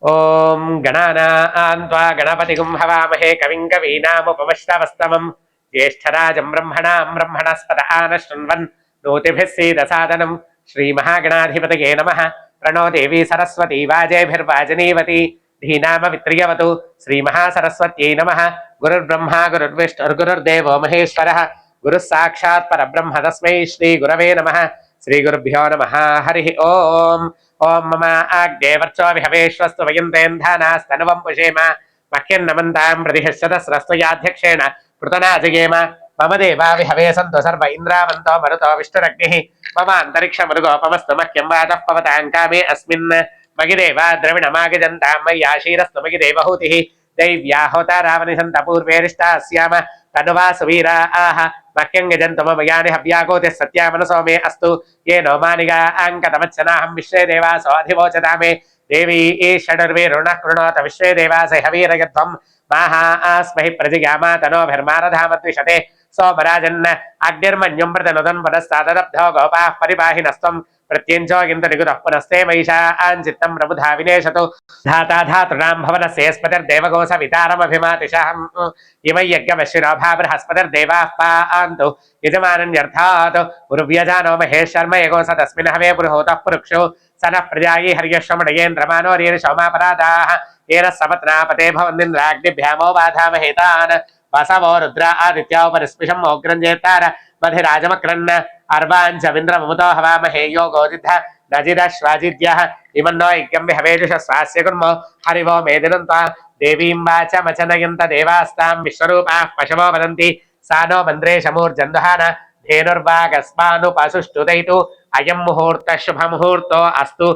ఓం గణానాం త్వా గణపతిగుం హవామహే కవిం కవీనాముపమశ్రవస్తమం జ్యేష్ఠరాజం బ్రహ్మణస్పద ఆనశృణ్వన్ నోతిభిः सीदसादनं श्रीमहागणाधिपतये नमः प्रणो देवी सरस्वती वाजेभिर्वाजनीवती धीनामवित्रियवतु श्रीमहासरस्वत्यै नमः गुरुर्ब्रह्मा गुरुर्विष्णुर्गुरुर्देवो महेश्वरः गुरुः साक्षात् परब्रह्म तस्मै श्रीगुरवे नमः श्रीगुरुभ्यो नमः हरिः ओम् ओं मम आग्ने वर्चोभिहवेश्वस्तु वयन्तेन्धानास्तनुवं पुषेम मह्यं नमन्तां प्रतिहस्यतस्रस्तुयाध्यक्षेण पृतनाजयेम मम देवा विहवे सन्तु सर्व इन्द्रावन्तो मरुतो विष्णुरग्निः मम अन्तरिक्षमरुगोपमस्तु मह्यं वातः पवतां कामे अस्मिन् मयि देवा द्रविणमागजन्तां मय्याशीरस्तु मयि देवहूतिः दैव्या होतारावनिसन्त पूर्वेरिष्टास्याम तनुवा सुवीरा आह मह्यं यजन्तु मम यानि हव्याकोतिः सत्या मनसो मे अस्तु ये नो मानिगा अङ्कतमच्छनाहं विश्वे देवासो अधिवोचता मे देवी षडर्वीरुणः कृणोत विश्वे देवास हवीरयध्वं माहा आस्महि प्रजिगामा तनोभिर्मारधामद्विषते सोमराजन् अग्निर्मन्युं प्रतनुदन् पुनस्तादब्धो गोपाः परिपाहिनस्त्वं प्रत्यञ्चो किन्तु पुनस्ते महिषा आञ्चित्तं प्रबुधा विनेशतु धाता धातॄणां भवनस्येस्पतिर्देवगोसवितारमभिमातिशहम् इमै यज्ञवश्विनो भा बृहस्पतिर्देवाः पान्तु यजमानन्यर्थात् उर्व्यजानो महेशर्म यगोस तस्मिन् हवे पुरुहूतः पुरुक्षो स नः प्रजायै हर्यश्वमणयेन्द्रमानो सोमापराधाः येन सपत्नापते भवन्निन्द्राग्निभ्यामो बाधामहेतान् वसवो रुद्र आदित्या उपरिस्पृशम् ओग्रञ्जेतार मधिराजमक्रन् अर्वाञ्चविन्द्रममुतो हवामहे यो गोदिद्ध नजिदश्वाजिद्यः इमन्नो यज्ञं विहवेजुषस्वास्य कुर्मो हरिवो मेदिनन्त्वा देवीं वाचमचनयन्त देवास्तां विश्वरूपाः पशवो वदन्ति सा नो मन्द्रेशमूर्जन्दहान धेनुर्वागस्मानुपसुष्टुदयितु अयं मुहूर्तः शुभमुहूर्तो अस्तु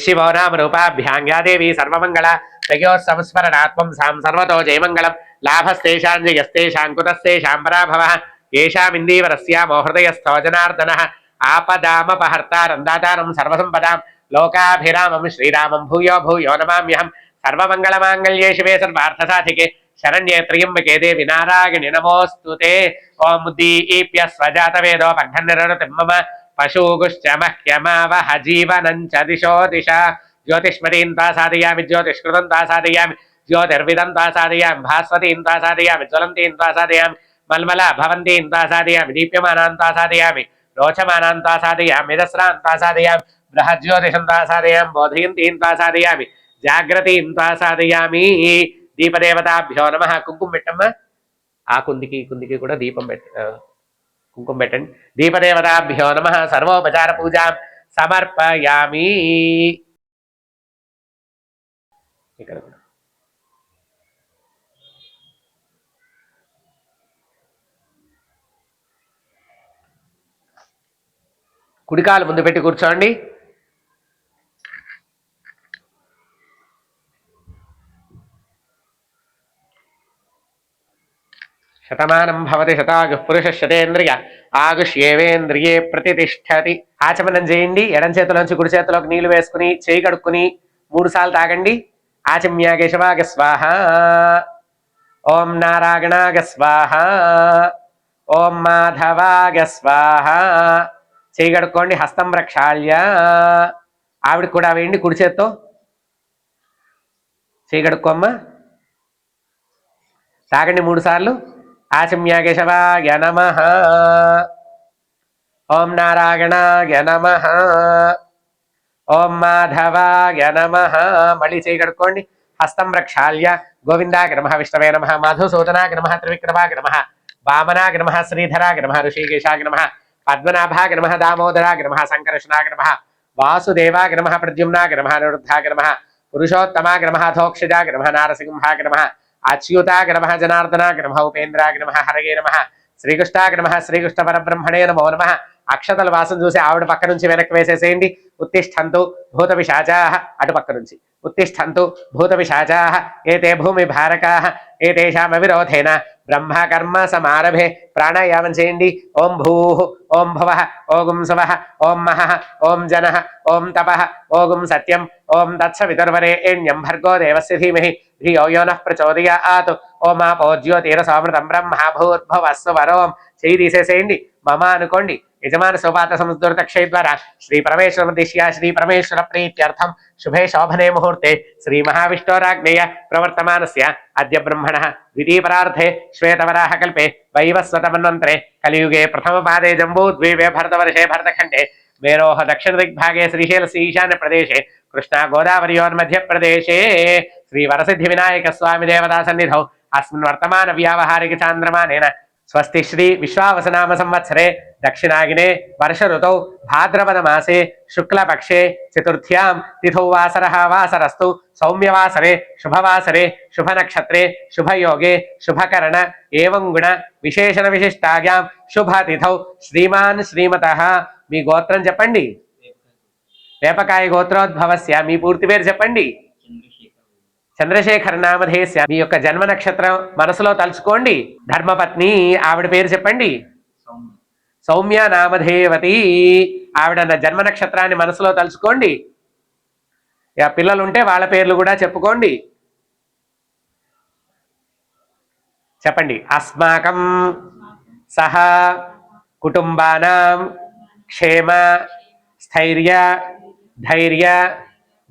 शिवो नाम रूपाभ्यां या देवी सर्वमङ्गला तयोः संस्मरणात्मं सां सर्वतो जयमङ्गलं लाभस्तेषां जयस्तेषां कुतस्तेषां पराभवः येषामिन्दीवरस्यामो हृदयस्थो जनार्दनः आपदामपहर्तारं दातारं सर्वसम्पदां लोकाभिरामं श्रीरामं भूयो भूयो नमाम्यहं सर्वमङ्गलमाङ्गल्ये शिवे सर्वार्थसाधिके शरण्ये त्र्यम्बके देवि नारायणि नमोऽस्तुते ॐ उद्दीप्य स्वजातवेदो पठन्निरतिं मम पशुगुश्च मह्यमावह जीवनं च दिशो दिशा ज्योतिष्मतीं ता साधयामि ज्योतिष्कृतं ता साधयामि ज्योतिर्विदं ता साधयामि भास्वतीं ता साधयामि ज्वलन्तीं ता साधयामि मल्मला भवन्तीं ता साधयामि दीप्यमानां ता साधयामि रोचमानां ता साधयामि दस्रां ता साधयामि बृहज्योतिषं ता साधयामि बोधयन्तीं ता साधयामि जाग्रतीं ता साधयामि दीपदेवताभ्यो नमः కుంకుమ పెట్టమ్మ ఆ కుందికి కూడా దీపం కుంకుమ పెట్టండి దీపదేవతాభ్యో నమః సర్వోపచార పూజాం సమర్పయామి ఇక్కడ కూడా కుడికాలు ముందు పెట్టి కూర్చోండి శతమానం భవతి శతాయుః పురుష శతేంద్రియ ఆయుష్యేవేంద్రియే ప్రతిష్టతి ఆచమనం చేయండి ఎడం చేతిలోంచి కుడి చేతిలోకి నీళ్లు వేసుకుని చేయి కడుక్కుని 3 సార్లు తాగండి ఆచమ్య కేశవాగ స్వాహ ఓం నారాయణాగ స్వాహ ఓం మాధవాగ స్వాహ చేయి కడుక్కోండి హస్తం ప్రక్షాళ్య ఆవిడకి కూడా వేయండి కుడి చేత్తో చేయి కడుక్కోమ్మా తాగండి 3 సార్లు ఆచమ్య కేశవాయ నమః ఓం నారాయణాయ నమః ఓం మాధవాయ నమః మళ్ళీ చేయి కడుక్కోండి హస్తం ప్రక్షాళ్య గోవిందాయ నమః విష్ణవే నమః మధుసూదనాయ నమః త్రివిక్రమాయ నమః వామనాయ నమః శ్రీధరాయ నమః ఋషికేశాయ నమః పద్మనాభాయ నమః దామోదరాయ నమః సంకర్షణాయ నమః వాసుదేవాయ నమః ప్రద్యుమ్నాయ నమః నిరుద్ధాయ నమః పురుషోత్తమాయ నమః ధోక్షజాయ నమః నారసింహాయ నమః అచ్యుతాయ నమః జనార్దనాయ నమః ఉపేంద్రాయ నమః హరయే నమః శ్రీకృష్ణాయ నమః శ్రీకృష్ణ పరబ్రహ్మణే నమో నమః అక్షతల వాసన చూసి ఆవిడ పక్క నుంచి వెనక్కి వేసేసేయండి ఉత్తిష్టంతు భూత పిశాచాః అటు పక్క నుంచి ఉత్తిష్టంతు భూత పిశాచాః ఏతే భూమి భారకాః ఏతేషాం అవిరోధేన బ్రహ్మ కర్మ సమారభే ప్రాణాయామం చేయండి ఓం భూః ఓం భువః ఓం శువః ఓం మహః ఓం జనః ఓం తపః ఓం సత్యం ఓం తత్సవితుర్వరేణ్యం భర్గో దేవస్య ధీమహి ధియో యో నః ప్రచోదయాత్ ఓమాపో జ్యోతిరసోమృతం బ్రహ్మ భూర్భువస్సు వరోం చేయి తీసేసేయండి మమ అనుకోండి యజమాన సౌపాత సంస్కృత క్షయ ద్వారా శ్రీ పరమేశ్వర దిశ్యా శ్రీ పరమేశ్వర ప్రీత్యర్థం శుభే శోభనే ముహూర్తే శ్రీ మహావిష్ణోరాజ్ఞేయ ప్రవర్తమానస్య అద్య బ్రహ్మణః ద్వితీయపరార్థే శ్వేతవరాహ కల్పే వైవస్వతమన్వంతరే కలియుగే ప్రథమపాదే జంబూద్వీపే భరతవర్షే భరతఖండే మేరోహ దక్షిణ దిగ్భాగే శ్రీశైలस्य ఈశాన్య ప్రదేశే కృష్ణా గోదావరియోర్మధ్య ప్రదేశే శ్రీ వరసిద్ధి వినాయక స్వామి దేవతా సన్నిధౌ अस्मिन् वर्तमान व्यावहारिक चांद्रमानेन स्वस्ति श्री विश्वावसनाम संवत्सरे दक्षिणागिने वर्ष ऋतौ भाद्रपद मासे शुक्लपक्षे चतुर्थ्यां तिथौ वासरः वासरस्तु सौम्यवासरे शुभवासरे शुभनक्षत्रे शुभयोगे शुभकरण एवं गुण विशेषण विशिष्टायां शुभतिथौ श्रीमान् श्रीमतः మీ గోత్రం చెప్పండి వేపకాయ గోత్రోద్భవస్య మీ పూర్తి పేరు చెప్పండి చంద్రశేఖర్ నామధేయస్య మీ యొక్క జన్మ నక్షత్రం మనసులో తలుచుకోండి ధర్మపత్ని ఆవిడ పేరు చెప్పండి సౌమ్య నామధేయవతి ఆవిడ జన్మ నక్షత్రాన్ని మనసులో తలుచుకోండి పిల్లలు ఉంటే వాళ్ళ పేర్లు కూడా చెప్పుకోండి చెప్పండి అస్మాకం సహ కుటుంబానాం క్షేమ స్థైర్య ధైర్య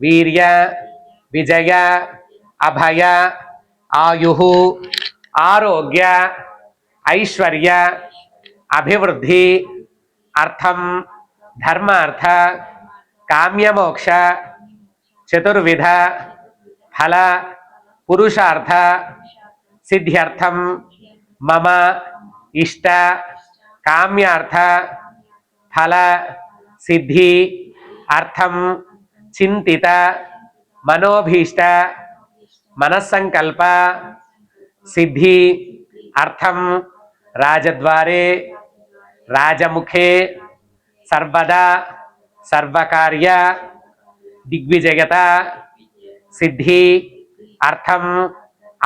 వీర్య విజయ అభయ ఆయుః ఆరోగ్య ఐశ్వర్య అభివృద్ధి అర్థం ధర్మార్థ కామ్యమోక్ష చతుర్విధ ఫల పురుషార్థ సిద్ధ్యర్థం మమ ఇష్ట కామ్యార్థ ఫల సిద్ధి అర్థం చింతిత మనోభీష్ట మనస్సంకల్ప సిద్ధి అర్థం రాజద్వారే రాజముఖే సర్వదా సర్వకార్య దిగ్విజయత సిద్ధి అర్థం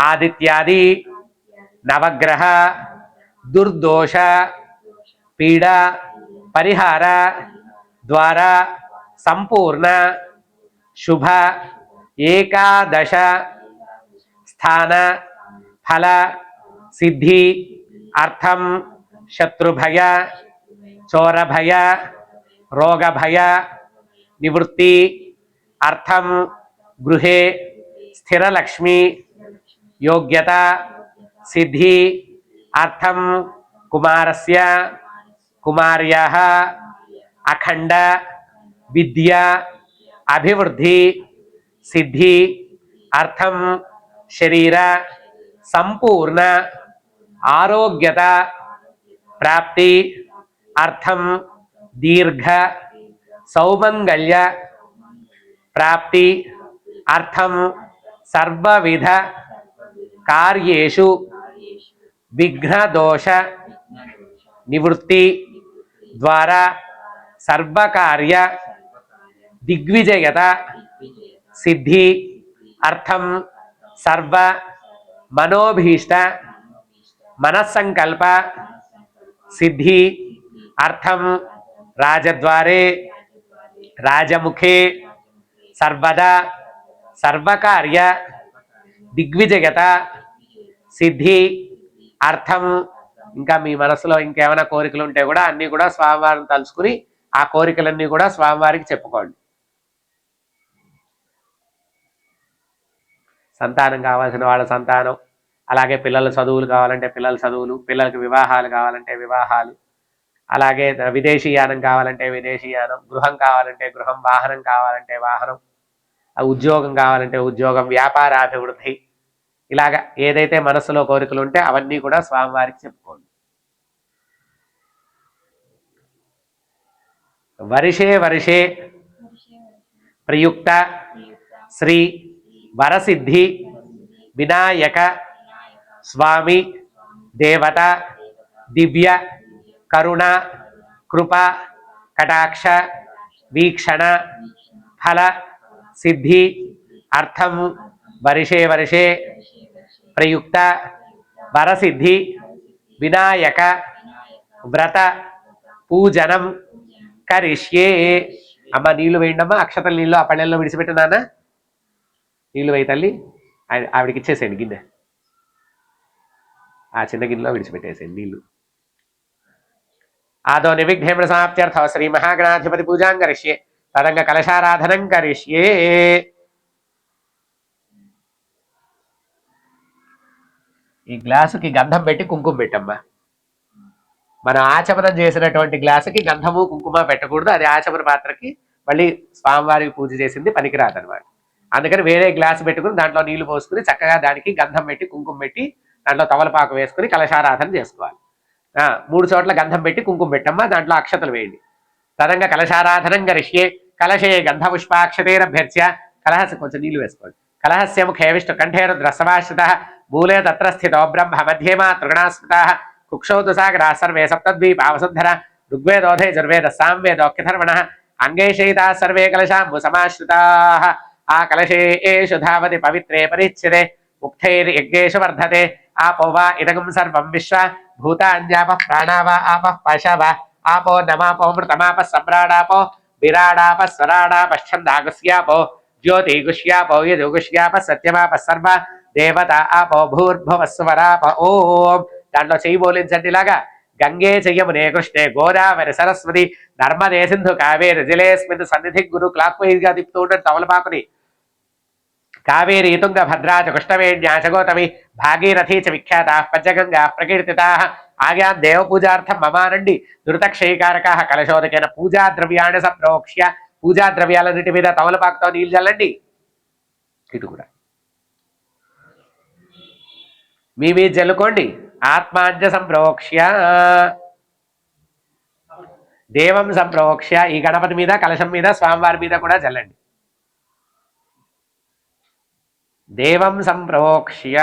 ఆదిత్యాది నవగ్రహ దుర్దోష పీడ పరిహార ద్వారా సంపూర్ణ శుభ ఏకాదశ స్థాన ఫల సిద్ధి అర్థం శత్రుభయ చోరభయ రోగభయ నివృత్తి అర్థం గృహే స్థిరలక్ష్మి యోగ్యత సిద్ధి అర్థం కుమారస్య కుమార్యాః అఖండ విద్య అభివృద్ధి సిద్ధి అర్థం శరీర సంపూర్ణ ఆరోగ్యత ప్రాప్తి అర్థం దీర్ఘ సౌమంగళ్య ప్రాప్తి అర్థం సర్వవిధ కార్యేషు విఘ్నదోష నివృత్తి ద్వారా సర్వకార్య దిగ్విజయత సిద్ధి అర్థం సర్వ మనోభీష్ట మనస్సంకల్ప సిద్ధి అర్థం రాజద్వారే రాజముఖే సర్వదా సర్వకార్య దిగ్విజయత సిద్ధి అర్థం ఇంకా మీ మనసులో ఇంకేమైనా కోరికలు ఉంటే కూడా అన్నీ కూడా స్వామివారిని తలుచుకుని ఆ కోరికలన్నీ కూడా స్వామివారికి చెప్పుకోండి. సంతానం కావాల్సిన వాళ్ళ సంతానం, అలాగే పిల్లల చదువులు కావాలంటే పిల్లల చదువులు, పిల్లలకు వివాహాలు కావాలంటే వివాహాలు, అలాగే విదేశీయానం కావాలంటే విదేశీయానం, గృహం కావాలంటే గృహం, వాహనం కావాలంటే వాహనం, ఉద్యోగం కావాలంటే ఉద్యోగం, వ్యాపారాభివృద్ధి, ఇలాగ ఏదైతే మనసులో కోరికలు ఉంటే అవన్నీ కూడా స్వామివారికి చెప్పుకోండి. వర్షే వర్షే ప్రయుక్త శ్రీ వరసిద్ధి వినాయక స్వామి దేవత దివ్య కరుణ కృప కటాక్ష వీక్షణ ఫల సిద్ధి అర్థం వర్షే వర్షే ప్రయుక్త వరసిద్ధి వినాయక వ్రత పూజనం కరిష్యే. అమ్మ నీళ్లు వేయండమ్మా, అక్షతల నీళ్ళు ఆ పళ్ళెల్లో విడిచిపెట్టినానా, నీళ్ళు వేయి తల్లి, ఆవిడికి ఇచ్చేసేయండి గిన్నె, ఆ చిన్న గిన్నెలో విడిచిపెట్టేసేయండి నీళ్ళు. आदौ निविघ्नेन समाप्त्यर्थ श्री महागणाधिपति पूजां करिष्ये तदंग कलशाराधनं करिष्ये ఈ గ్లాసుకి గంధం పెట్టి కుంకుమ పెట్టమ్మా మనం ఆచమనం చేసినటువంటి గ్లాసుకి గంధము కుంకుమ పెట్టకూడదు అది ఆచమన పాత్రకి మళ్ళీ స్వామివారికి పూజ చేసింది పనికిరాదనమాట అందుకని వేరే గ్లాసు పెట్టుకుని దాంట్లో నీళ్లు పోసుకుని చక్కగా దానికి గంధం పెట్టి కుంకుమ పెట్టి దాంట్లో తమలపాకు వేసుకుని కలశారాధన చేసుకోవాలి 3 చోట్ల గంధం పెట్టి కుంకుమ పెట్టమ్మా దాంట్లో అక్షతలు వేయండి తదంగా కలశారాధనం కరిష్యే కలశే గంధ పుష్పాక్షతేరభ్యర్చ్య కలహస్ కొంచెం నీళ్లు వేసుకోండి కలహస్య ముఖే విష్ణు కంఠే రుద్రస్వాశ్రిత మూలే తత్ర స్థితో బ్రహ్మ మధ్యే మా తృగణాస్మృతా కుక్షౌతు సాగరా సర్వే సప్తద్వీపావసుంధర ఋగ్వేదోధే జుర్వేద సాంవేదోక్యధర్మణ అంగైషయితా సర్వే కలశాంబు సమాశ్రితా ఆ కలశేషు ధావతి పవిత్రే పరిచ్యతే ముక్తైర్యజ్ఞేషు వర్ధతే आपो वा इदगं सर्वं विश्व भूतान्यापः प्राणा वा आपः पशव आपो नमापोमृतमापः सम्राडापो विराडापः स्वराडापश्छन्दागुष्यापो ज्योतिगुष्यापो यजुगुष्यापः सत्यमापः सर्व देवता आपो भूर्भुवस्वराप ओम దాంట్లో చెయ్యి బోలించండి ఇలాగా గంగే చెయ్యమునే కృష్ణే గోదావరి సరస్వతి నర్మదే సింధు కావేరి జలేస్మిన్ సన్నిధి గురు క్లాక్ వైజ్ గా తిప్పుతూ ఉంటాడు తమలపాకుని కావేరీ తుంగ భద్రా చ కృష్ణవేణ్యా చ గోతమి భాగీరథీ చ విఖ్యాత పంచగంగా ప్రకీర్తితా ఆగ్యా దేవపూజార్థం మమానండి దురితక్షయకారక కలశోదకైన పూజా ద్రవ్యాన్ని సంప్రోక్ష్య పూజా ద్రవ్యాలన్నిటి మీద తమలపాకుతో నీళ్ళు చల్లండి ఇటు కూడా మీ మీద జల్లుకోండి ఆత్మాంజ సంప్రోక్ష్య దేవం సంప్రోక్ష్య ఈ గణపతి మీద కలశం మీద స్వామివారి మీద కూడా చల్లండి దేవం సంప్రోక్ష్య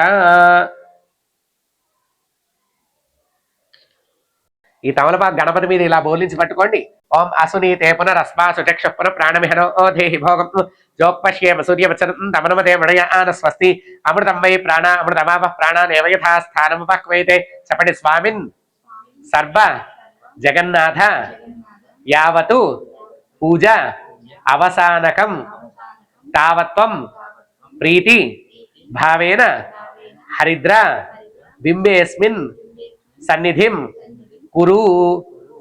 ఈ తమలపాకు గణపతి మీద ఇలా బోలించి పట్టుకోండి ఓం అసునీతే పునరస్మాసు చక్షు పునః ప్రాణమిహనో దేహి భోగం జోక్పశ్యేమ సూర్యవచనం తమనమదే మణయ ఆన స్వస్తి అమృతం వై ప్రాణ అమృతమాప ప్రాణానేవ యథా స్థానముపక్వైతే చెప్పండి స్వామిన్ సర్వ జగన్నాథ యావతు పూజ అవసానకం తావత్వం ప్రీతి భావేన హరిద్ర బింబేస్మిన్ సన్నిధిం కురు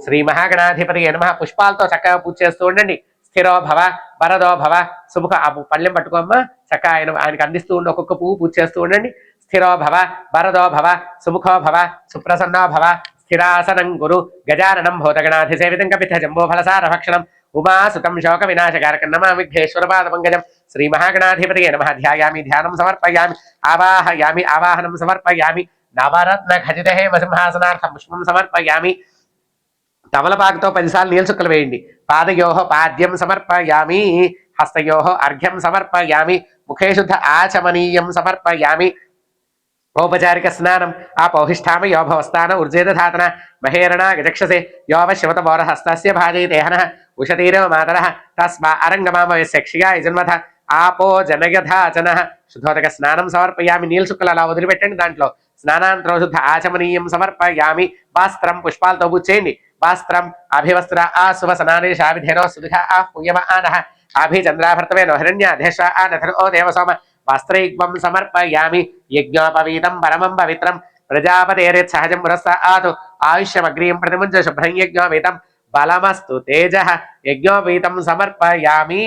శ్రీ మహాగణాధిపతి నమః పుష్పాలతో చక్కగా పూజ చేస్తూ ఉండండి స్థిరో భవ వరదో భవ సుముఖ ఆ పళ్ళెం పట్టుకోమ్మా చక్కగా ఆయనకు అందిస్తూ ఉండి ఒక్కొక్క పువ్వు పూజ చేస్తూ ఉండండి స్థిరో భవ వరదో భవ సుముఖో భవ సుప్రసన్నో భవ స్థిరాసనం గురు గజాననం భూతగణాధిసేవితం కపిత జంబో ఫలసారభక్షణం ఉమాసుతం శోక వినాశకారకం నమా విఘ్నేశ్వర పాద పంకజం శ్రీ మహాగణాధిపతి నమః ధ్యాయామి ధ్యానం సమర్పయామి ఆవాహయామి ఆవాహనం సమర్పయామి నవరత్న ఖచిత హేమసింహాసనార్థం పుష్పం సమర్పయామి తమలపాకుతో 10 సార్లు నీళ్ళు చుక్కలు వేయండి పాదయోహ పాద్యం సమర్పయామి హస్తయోహ అర్ఘ్యం సమర్పయామి ముఖే శుద్ధ ఆచమనీయం సమర్పయామి औपचारिक स्नानम आपोहिष्ठाम यो भवस्थान ऊर्जेदधातन महेरणा गजक्षसे योव शिवत बोरहस्तस्य भाजयतेहन उषतीरव मातरः तस्मा अरंगमाम यक्षिया यजन्मथ आपो जनयधाचनः शुद्धोदक स्नानं समर्पयामि नील शुक्ल अला वदिलिपेट्टंడి దాంట్లో స్నానాంతరం శుద్ధ ఆచమనీయం సమర్పయామి వస్త్రం పుష్పాలతో పూజేయండి వస్త్రం అభివస్త్ర ఆసువ సనానేశావిధేనో సుధ ఆహ్యమానః అభిచంద్రాభర్తవేనో హిరణ్యాధేశ ఆనథనో దేవసోమ వస్త్రైగ్వం సమర్పయామి యజ్ఞోపవీతం పరమం పవిత్రం ప్రజాపతేరేత్ సహజం పురస్తాతు ఆయుష్యమగ్రీం ప్రతిముంచ శుభ్రం యజ్ఞోపవీతం బలమస్తు తేజ యజ్ఞోపవీతం సమర్పయామి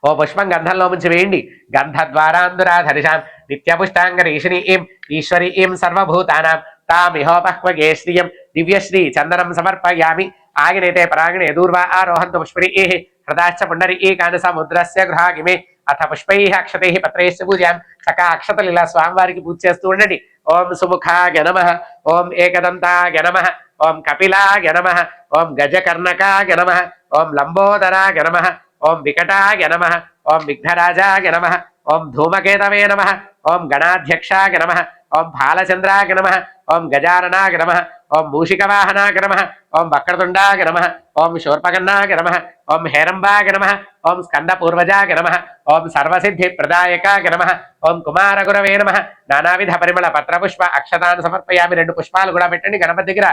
ఓ పుష్పం గంధంలో ముంచి వేయండి గంధద్వారాంధురాధరిషాం నిత్యపుష్టాంగరీషిణీం ఈశ్వరీం సర్వభూతానాం తామిహోపహ్వగే శ్రియం దివ్యశ్రీ చందనం సమర్పయామి ఆగినేతే పరాగిణే దూర్వా ఆరోహంతు పుష్పరీః హృదాశ్చ పుండరీకాని సముద్రస్య గృహాగిమే అథ పుష్పైః అక్షతైః పత్రైశ్చ పూజయామి చక్కగా అక్షతలు ఇలా స్వామివారికి పూజ చేస్తూ ఉండండి ఓం సుముఖాయ నమః ఓం ఏకదంతాయ నమః ఓం కపిలాయ నమః ఓం గజకర్ణకాయ నమః ఓం లంబోదరాయ నమః ఓం వికటాయ నమః ఓం విఘ్నరాజాయ నమః ఓం ధూమకేతవే నమః ఓం గణాధ్యక్షాయ నమః ఓం బాలచంద్రాయ నమః ఓం గజాననాయ నమః ఓం మూషికవాహనాయ నమః ఓం వక్రతుండాయ నమః ఓం శూర్పకర్ణాయ నమః ఓం హేరంబాయ నమః ఓం స్కందపూర్వజాయ నమః ఓం సర్వసిద్ధిప్రదాయకాయ నమః ఓం కుమారగురవే నమః నానావిధ పరిమళ పత్రపుష్ప అక్షతాన్ని సమర్పయామి 2 పుష్పాలు కూడా పెట్టండి గణపతి దగ్గర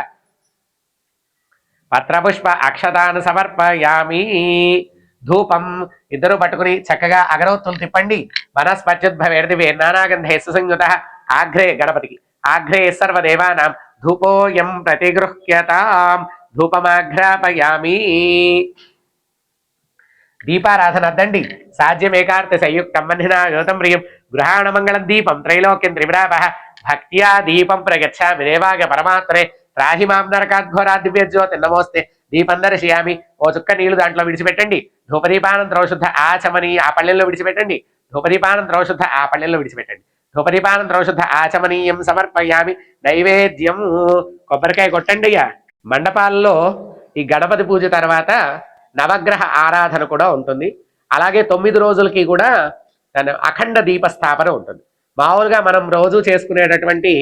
పత్రపుష్ప అక్షతాన్ని సమర్పయామి ధూపం ఇద్దరు పట్టుకుని చక్కగా అగరవత్తులు తిప్పండి వనస్పత్యుద్భవేర్దివే నానాగంధే సుసంయుత ఆఘ్రే గణపతికి ఆఘ్రే సర్వదేవానాం ధూపోయం ప్రతిగృహ్యతాం ధూపమాఘ్రాపయామి. దీపారాధన అద్దండి. సాధ్యమేకార్త సంయుక్తం మన్నినా యోతం ప్రియం గృహాణ మంగళం దీపం త్రైలోక్యం త్రివిరాప భక్త్యా దీపం ప్రగచ్చామి దేవాగ పరమాత్రే త్రాహి మాం నరకాద్ఘోరా దివ్యజ్యోతి నమోస్తే. దీపం దర్శయామి. ఓ చుక్క నీళ్లు దాంట్లో విడిచిపెట్టండి. ధూపదీపానంతరం శుద్ధ ఆచమని ఆ పళ్ళెల్లో విడిచిపెట్టండి. ధూపదీపానంతరం శుద్ధ ఆ పళ్ళెల్లో విడిచిపెట్టండి. ధూపదీపానంతరం శుద్ధ ఆచమనీయం సమర్పయామి. నైవేద్యం కొబ్బరికాయ కొట్టండి అయ్యా. మండపాల్లో ఈ గణపతి పూజ తర్వాత నవగ్రహ ఆరాధన కూడా ఉంటుంది. అలాగే 9 రోజులకి కూడా అఖండ దీపస్థాపన ఉంటుంది. మామూలుగా మనం రోజు చేసుకునేటటువంటి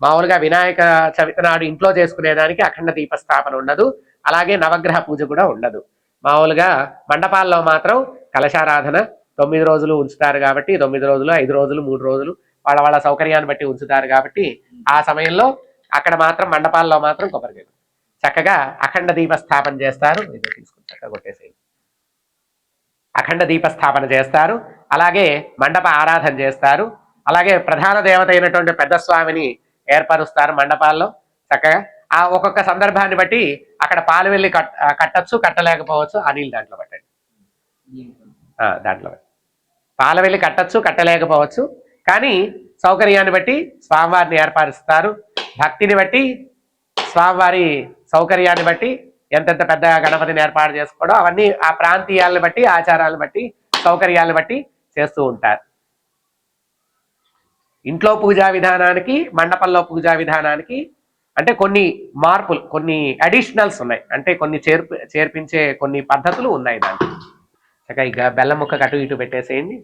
మామూలుగా వినాయక చవితి నాడు ఇంట్లో చేసుకునేదానికి అఖండ దీపస్థాపన ఉండదు. అలాగే నవగ్రహ పూజ కూడా ఉండదు. మామూలుగా మండపాల్లో మాత్రం కలశారాధన 9 రోజులు ఉంచుతారు కాబట్టి 9 రోజులు 5 రోజులు 3 రోజులు వాళ్ళ వాళ్ళ సౌకర్యాన్ని బట్టి ఉంచుతారు కాబట్టి ఆ సమయంలో అక్కడ మాత్రం మండపాల్లో మాత్రం కొబ్బరికాయ చక్కగా అఖండ దీపస్థాపన చేస్తారు. ఇది తీసుకుని చక్కగా కొట్టేసేది. అఖండ దీపస్థాపన చేస్తారు. అలాగే మండప ఆరాధన చేస్తారు. అలాగే ప్రధాన దేవత అయినటువంటి పెద్ద స్వామిని ఏర్పరుస్తారు మండపాల్లో. చక్కగా ఆ ఒక్కొక్క సందర్భాన్ని బట్టి అక్కడ పాలు వెళ్ళి కట్టచ్చు, కట్టలేకపోవచ్చు. ఆ నీళ్ళు దాంట్లో పెట్టండి. దాంట్లో పాల వెళ్ళి కట్టచ్చు, కట్టలేకపోవచ్చు. కానీ సౌకర్యాన్ని బట్టి స్వామివారిని ఏర్పరుస్తారు. భక్తిని బట్టి స్వామివారి సౌకర్యాన్ని బట్టి ఎంతెంత పెద్ద గణపతిని ఏర్పాటు చేసుకోవడం అవన్నీ ఆ ప్రాంతీయాలను బట్టి ఆచారాలను బట్టి సౌకర్యాలను బట్టి చేస్తూ ఉంటారు. ఇంట్లో పూజా విధానానికి మండపంలో పూజా విధానానికి అంటే కొన్ని మార్పులు, కొన్ని అడిషనల్స్ ఉన్నాయి. అంటే కొన్ని చేర్పించే కొన్ని పద్ధతులు ఉన్నాయి దాంట్లో. చక్కగా ఇక బెల్లం ముక్క అటు ఇటు పెట్టేసేయండి.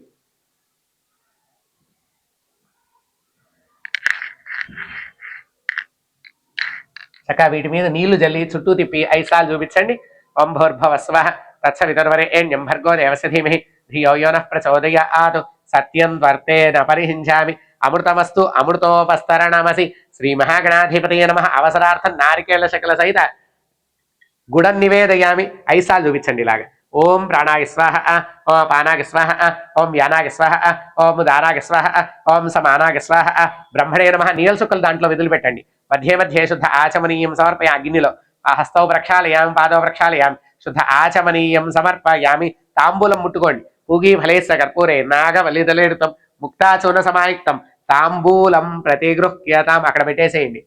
చక్కగా వీటి మీద నీళ్లు జల్లి చుట్టూ తిప్పి 5 సార్లు చూపించండి. ఓం భూర్భువస్వ తత్సవితుర్వరేణ్యం భర్గో దేవస్య ధీమహి ధియో యో నః ప్రచోదయాత్ సత్యం వర్తేన పరిహించామి అమృతమస్తు అమృతోపస్తరణమసి. శ్రీ మహాగణాధిపతయే నమః. అవసరార్థం నారికేళ శకల సహిత గుడం నివేదయామి. 5 సార్లు చూపించండి ఇలాగా. ఓం ప్రాణాయ స్వాహ, ఓం పానాయ స్వాహ, ఓం యానాయ స్వాహ, ఓం దానాయ స్వాహ, ఓం సమానాయ స్వాహ. బ్రహ్మణే నమః. నీళ్ళ చుక్కలు దాంట్లో విధులు పెట్టండి. మధ్య మధ్య శుద్ధ ఆచమనీయం సమర్పయ. అగ్నిలో ఆ హస్తౌ ప్రక్షాళయామి, పాదౌ ప్రక్షాళయామి. శుద్ధ ఆచమనీయం సమర్పయామి. తాంబూలం ముట్టుకోండి. పూగీ ఫలేస్య కర్పూరే నాగవలిదలేడుతం ముక్తాచూర్ణ సమాయుక్తం తాంబూలం ప్రతిగృహ్యతాం. అక్కడ పెట్టేసేయండి.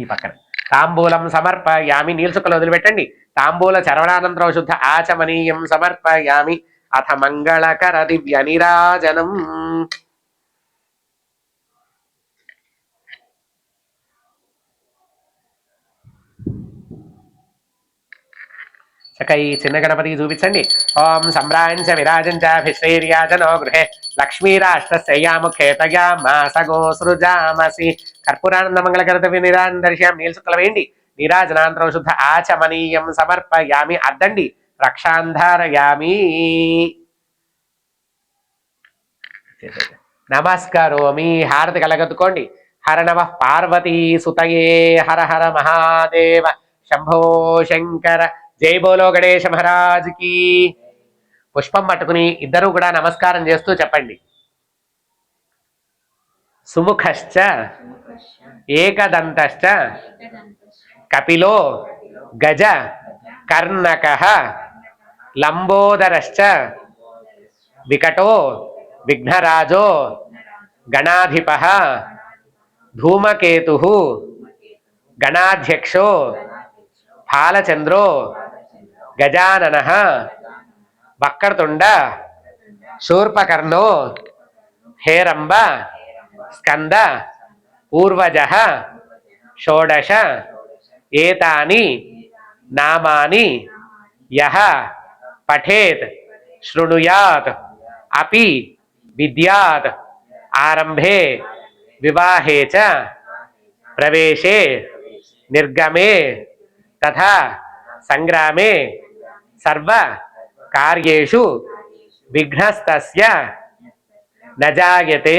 ఈ పక్కన తాంబూలం సమర్పయామి. నీళ్ళ చుక్కలు వదిలిపెట్టండి. తాంబూల చరవణానంతరం శుద్ధ ఆచమనీయం సమర్పయామి. అథ మంగళకర దివ్య నీరాజనం. చక్క ఈ చిన్న గణపతికి చూపించండి. ఓం సమ్రాంచ విరాజంచ భిశ్రీర్యాజనో గృహే లక్ష్మీరాష్ట్రశయ్యాముఖే తయామాసగో సృజామసి. కర్పూరానంద మంగళకరత నిరాందర్శ్యాం. నీళ్ళ చుక్కలు వేయండి. నీరాజనాంతరం శుద్ధ ఆచమనీయం సమర్పయామి. అద్దండి. రక్షాంధారయామి. నమస్కారోమి. హారతి కలగత్తుకోండి. హర నమః పార్వతీ సుతయే హర హర మహాదేవ శంభో శంకర. జై బోలో గణేశ మహారాజ్కి. పుష్పం పట్టుకుని ఇద్దరు కూడా నమస్కారం చేస్తూ చెప్పండి. సుముఖశ్చ ఏకదంతశ్చ కపిలో గజ కర్ణకః లంబోదరశ్చ వికటో విఘ్నరాజో గణాధిపః ధూమకేతుః గణాధ్యక్షో ఫాలచంద్రో గజాననః వక్రతుండ శూర్పకర్ణో హేరంబ స్కంద పూర్వజః షోడశ ఏతాని నామాని యః పఠేత్ శృణుయాత్ అపి విద్యాత్ ఆరంభే వివాహే చ ప్రవేశే నిర్గమే తథా సంగ్రామే సర్వ కార్యేషు విఘ్నస్తస్య నజాయతే.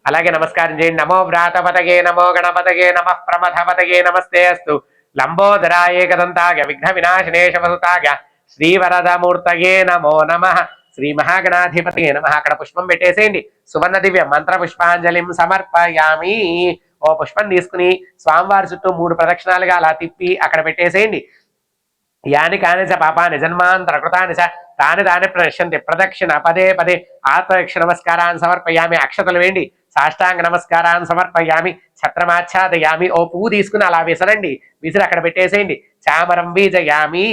అలాగే నమస్కారం చేయండి. నమో వ్రాతపతగే నమో గణపతగే నమః ప్రమథపతగే నమస్తే అస్తు లంబోదరాయ ఏకదంతాయ విఘ్న వినాశనే శవసుతాయ శ్రీవరదమూర్తయే నమో నమః. శ్రీ మహాగణాధిపతయే నమః. అక్కడ పుష్పం పెట్టేసేయండి. సువర్ణ దివ్య మంత్ర పుష్పాంజలిం సమర్పయామి. ఓ పుష్పం తీసుకుని స్వామివారి చుట్టూ 3 ప్రదక్షిణాలుగా అలా తిప్పి అక్కడ పెట్టేసేయండి. యాని కాని చ పాపాని జన్మాంతర కృతాని చ తాని తాని ప్రదర్శంతి ప్రదక్షిణ పదే పదే ఆత్మరక్ష నమస్కారాన్ని సమర్పయామి. అక్షతలు వేయండి, సాష్టాంగ నమస్కారాన్ని సమర్పయామి, ఛత్రమాచ్ఛాదయామి. ఓ పువ్వు తీసుకుని అలా విసరండి, విసిరి అక్కడ పెట్టేసేయండి. చామరం బీజయామి.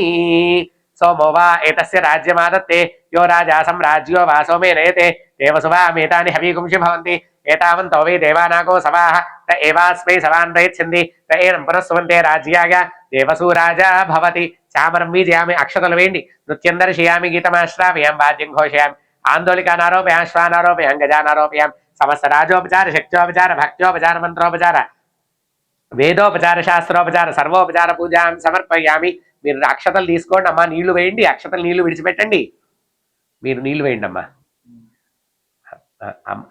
సోమోవా ఏతస్య రాజ్యమాదత్తే యో రాజా సంరాజ్యో వా సోమేనయతే దేవసువామేతాని హవీగుంషి భవంతి ఏతావంతో వై దేవానాగో సవాహ త ఏవాస్మై సవాన్ ప్రయచ్చంది త ఏనం పునఃసువంతే రాజ్యాయ దేవసూరాజా భవతి. చామరం బీజయామి. అక్షతలు వేయండి, నృత్యం దర్శయామి, గీతమాశ్రావయాం, వాద్యం ఘోషయామి, ఆందోళికానారోపయాం, శ్వానారోపయాం, గజానారోపయాం. సమస్త రాజోపచార శక్త్యోపచార భక్త్యోపచార మంత్రోపచార వేదోపచార శాస్త్రోపచార సర్వోపచార పూజాం సమర్పయామి. మీరు అక్షతలు తీసుకోండి అమ్మా, నీళ్లు వేయండి, అక్షతలు నీళ్లు విడిచిపెట్టండి. మీరు నీళ్లు వేయండి అమ్మా,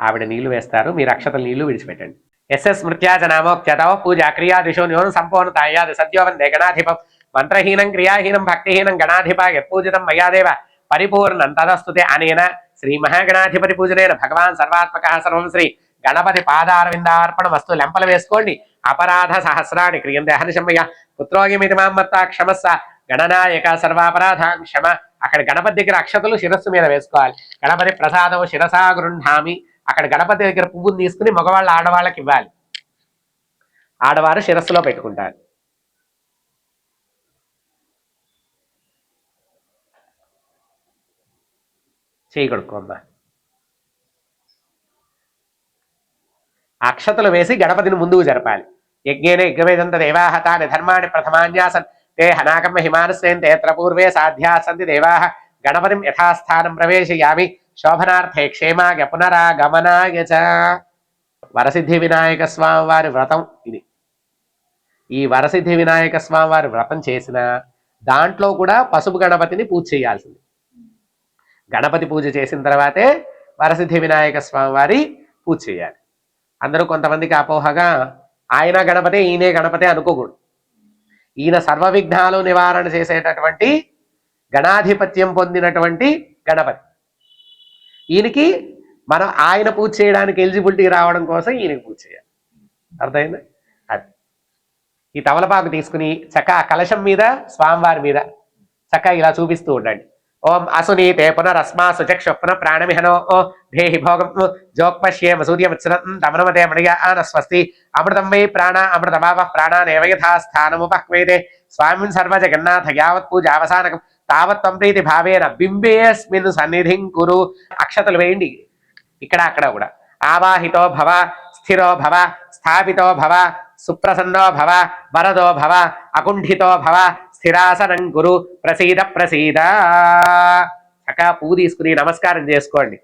ఆవిడ నీళ్లు వేస్తారు, మీరు అక్షతలు నీళ్లు విడిచిపెట్టండి. ఎస్ఎస్ స్మృత్యాచ నామోక్త్యతో పూజా క్రియాదిశో న్యూనం సంపూర్ణతాయాది సద్యో వందే గణాధిపం. మంత్రహీనం క్రియాహీనం భక్తిహీనం గణాధిప యత్పూజితం మయాదేవ పరిపూర్ణం తదస్తుతే. అనేన శ్రీ మహాగణాధిపతి పూజనైన భగవాన్ సర్వాత్మక సర్వం శ్రీ గణపతి పాదారవిందార్పణ వస్తు. లెంపలు వేసుకోండి. అపరాధ సహస్రాన్ని క్రియంతే హర్షమయ్య పుత్రోగిమితి మామత్త క్షమస్స గణనాయక సర్వాపరాధాం క్షమ. అక్కడ గణపతి దగ్గర అక్షతలు శిరస్సు మీద వేసుకోవాలి. గణపతి ప్రసాదం శిరసా గృహామి. అక్కడ గణపతి దగ్గర పువ్వుని తీసుకుని మగవాళ్ళ ఆడవాళ్ళకి ఇవ్వాలి, ఆడవారు శిరస్సులో పెట్టుకుంటారు. చేయి కొడుకోమ్మా. అక్షతలు వేసి గణపతిని ముందుకు జరపాలి. యజ్ఞేన యజ్ఞవేదంత దేవాహ తాని ధర్మాన్ని ప్రథమాన్యాసన్ తే హనాకమ్మ హిమానశ్రేన్ తేత్ర పూర్వే సాధ్యా సంతి దేవాహ. గణపతిం యథాస్థానం ప్రవేశయామి శోభనార్థే క్షేమాయ పునరాగమనాయ చ. వరసిద్ధి వినాయక స్వామి వారి వ్రతం ఇది. ఈ వరసిద్ధి వినాయక స్వామి వారి వ్రతం చేసిన దాంట్లో కూడా పసుపు గణపతిని పూజ చేయాల్సింది. గణపతి పూజ చేసిన తర్వాతే వరసిద్ధి వినాయక స్వామి వారి పూజ చేయాలి. అందరూ కొంతమందికి అపోహగా ఆయన గణపతి ఈయనే గణపతి అనుకోకూడదు. ఈయన సర్వ విఘ్నాలు నివారణ చేసేటటువంటి గణాధిపత్యం పొందినటువంటి గణపతి. ఈయనకి మనం ఆయన పూజ చేయడానికి ఎలిజిబిలిటీ రావడం కోసం ఈయనకి పూజ చేయాలి. అర్థమైంది? అది. ఈ తమలపాకు తీసుకుని చక్క కలశం మీద స్వామివారి మీద చక్క ఇలా చూపిస్తూ ఉండండి. ఓం అసునీతే పునరస్మాసు చక్షు పునః ప్రాణమిహనో ఓ దేహి భోగం జోక్పశ్యేమ సూర్యముత్సరం తమనమతే మణియాన స్వస్తి అమృతం వై ప్రాణ అమృతభావ ప్రాణానేవ యథాస్థానముపహ్వేదే స్వామిన్ సర్వ జగన్నాథ యావత్ పూజ అవసానకం తావత్వం ప్రీతి భావేన బింబేస్మిన్ సన్నిధిం కురు. అక్షతలు వేయండి ఇక్కడ అక్కడ కూడా. ఆవాహితో భవ, స్థిరో భవ, స్థాపితో భవ, సుప్రసన్నో భవ, వరదో భవ, అకుంఠితో భవ, స్థిరాసనం గురు, ప్రసీద ప్రసీద. చక్కగా పువ్వు తీసుకుని నమస్కారం చేసుకోండి.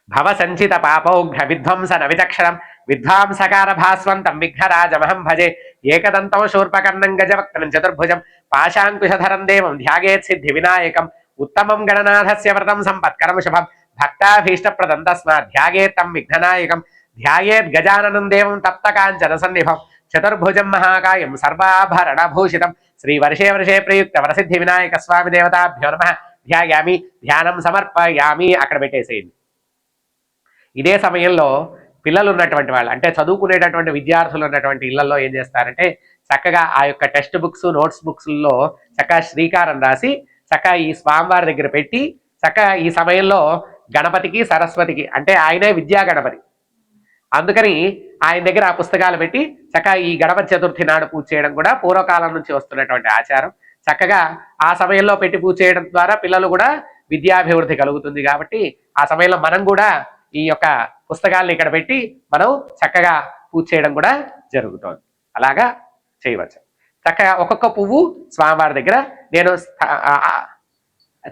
భవ సంచిత పాపౌఘ్ర విధ్వంసన విచక్షణం విధ్వాంసకార భాస్వంతం విఘ్నరాజమహం భజే. ఏకదంతం శూర్పకర్ణం గజవక్త్రం చతుర్భుజం పాశాంకుశధరం దేవం ధ్యాగేత్ సిద్ధి వినాయకం. ఉత్తమం గణనాథస్య వ్రతం సంపత్కరం శుభం భక్తాభీష్టప్రదం తస్మాత్ ధ్యాగేత్తం విఘ్ననాయకం. ధ్యాయేత్ గజాననం దేవం తప్త కాంచన సన్నిభం చతుర్భుజం మహాకాయం సర్వాభరణ భూషితం. శ్రీ వర్షే వర్షే ప్రయుక్త వరసిద్ధి వినాయక స్వామి దేవతాభ్యో నమః. ధ్యాయామి, ధ్యానం సమర్పయామి. అక్కడ పెట్టేసేయండి. ఇదే సమయంలో పిల్లలు ఉన్నటువంటి వాళ్ళు, అంటే చదువుకునేటటువంటి విద్యార్థులు ఉన్నటువంటి ఇళ్లలో ఏం చేస్తారంటే చక్కగా ఆ యొక్క టెక్స్ట్ బుక్స్ నోట్స్ బుక్స్లో చక్కగా శ్రీకారం రాసి చక్కగా ఈ స్వామివారి దగ్గర పెట్టి చక్కగా ఈ సమయంలో గణపతికి సరస్వతికి, అంటే ఆయనే విద్యా గణపతి, అందుకని ఆయన దగ్గర ఆ పుస్తకాలు పెట్టి చక్కగా ఈ గణపతి చతుర్థి నాడు పూజ చేయడం కూడా పూర్వకాలం నుంచి వస్తున్నటువంటి ఆచారం. చక్కగా ఆ సమయంలో పెట్టి పూజ చేయడం ద్వారా పిల్లలు కూడా విద్యాభివృద్ధి కలుగుతుంది. కాబట్టి ఆ సమయంలో మనం కూడా ఈ యొక్క పుస్తకాలను ఇక్కడ పెట్టి మనం చక్కగా పూజ చేయడం కూడా జరుగుతుంది. అలాగా చేయవచ్చు. చక్కగా ఒక్కొక్క పువ్వు స్వామివారి దగ్గర నేను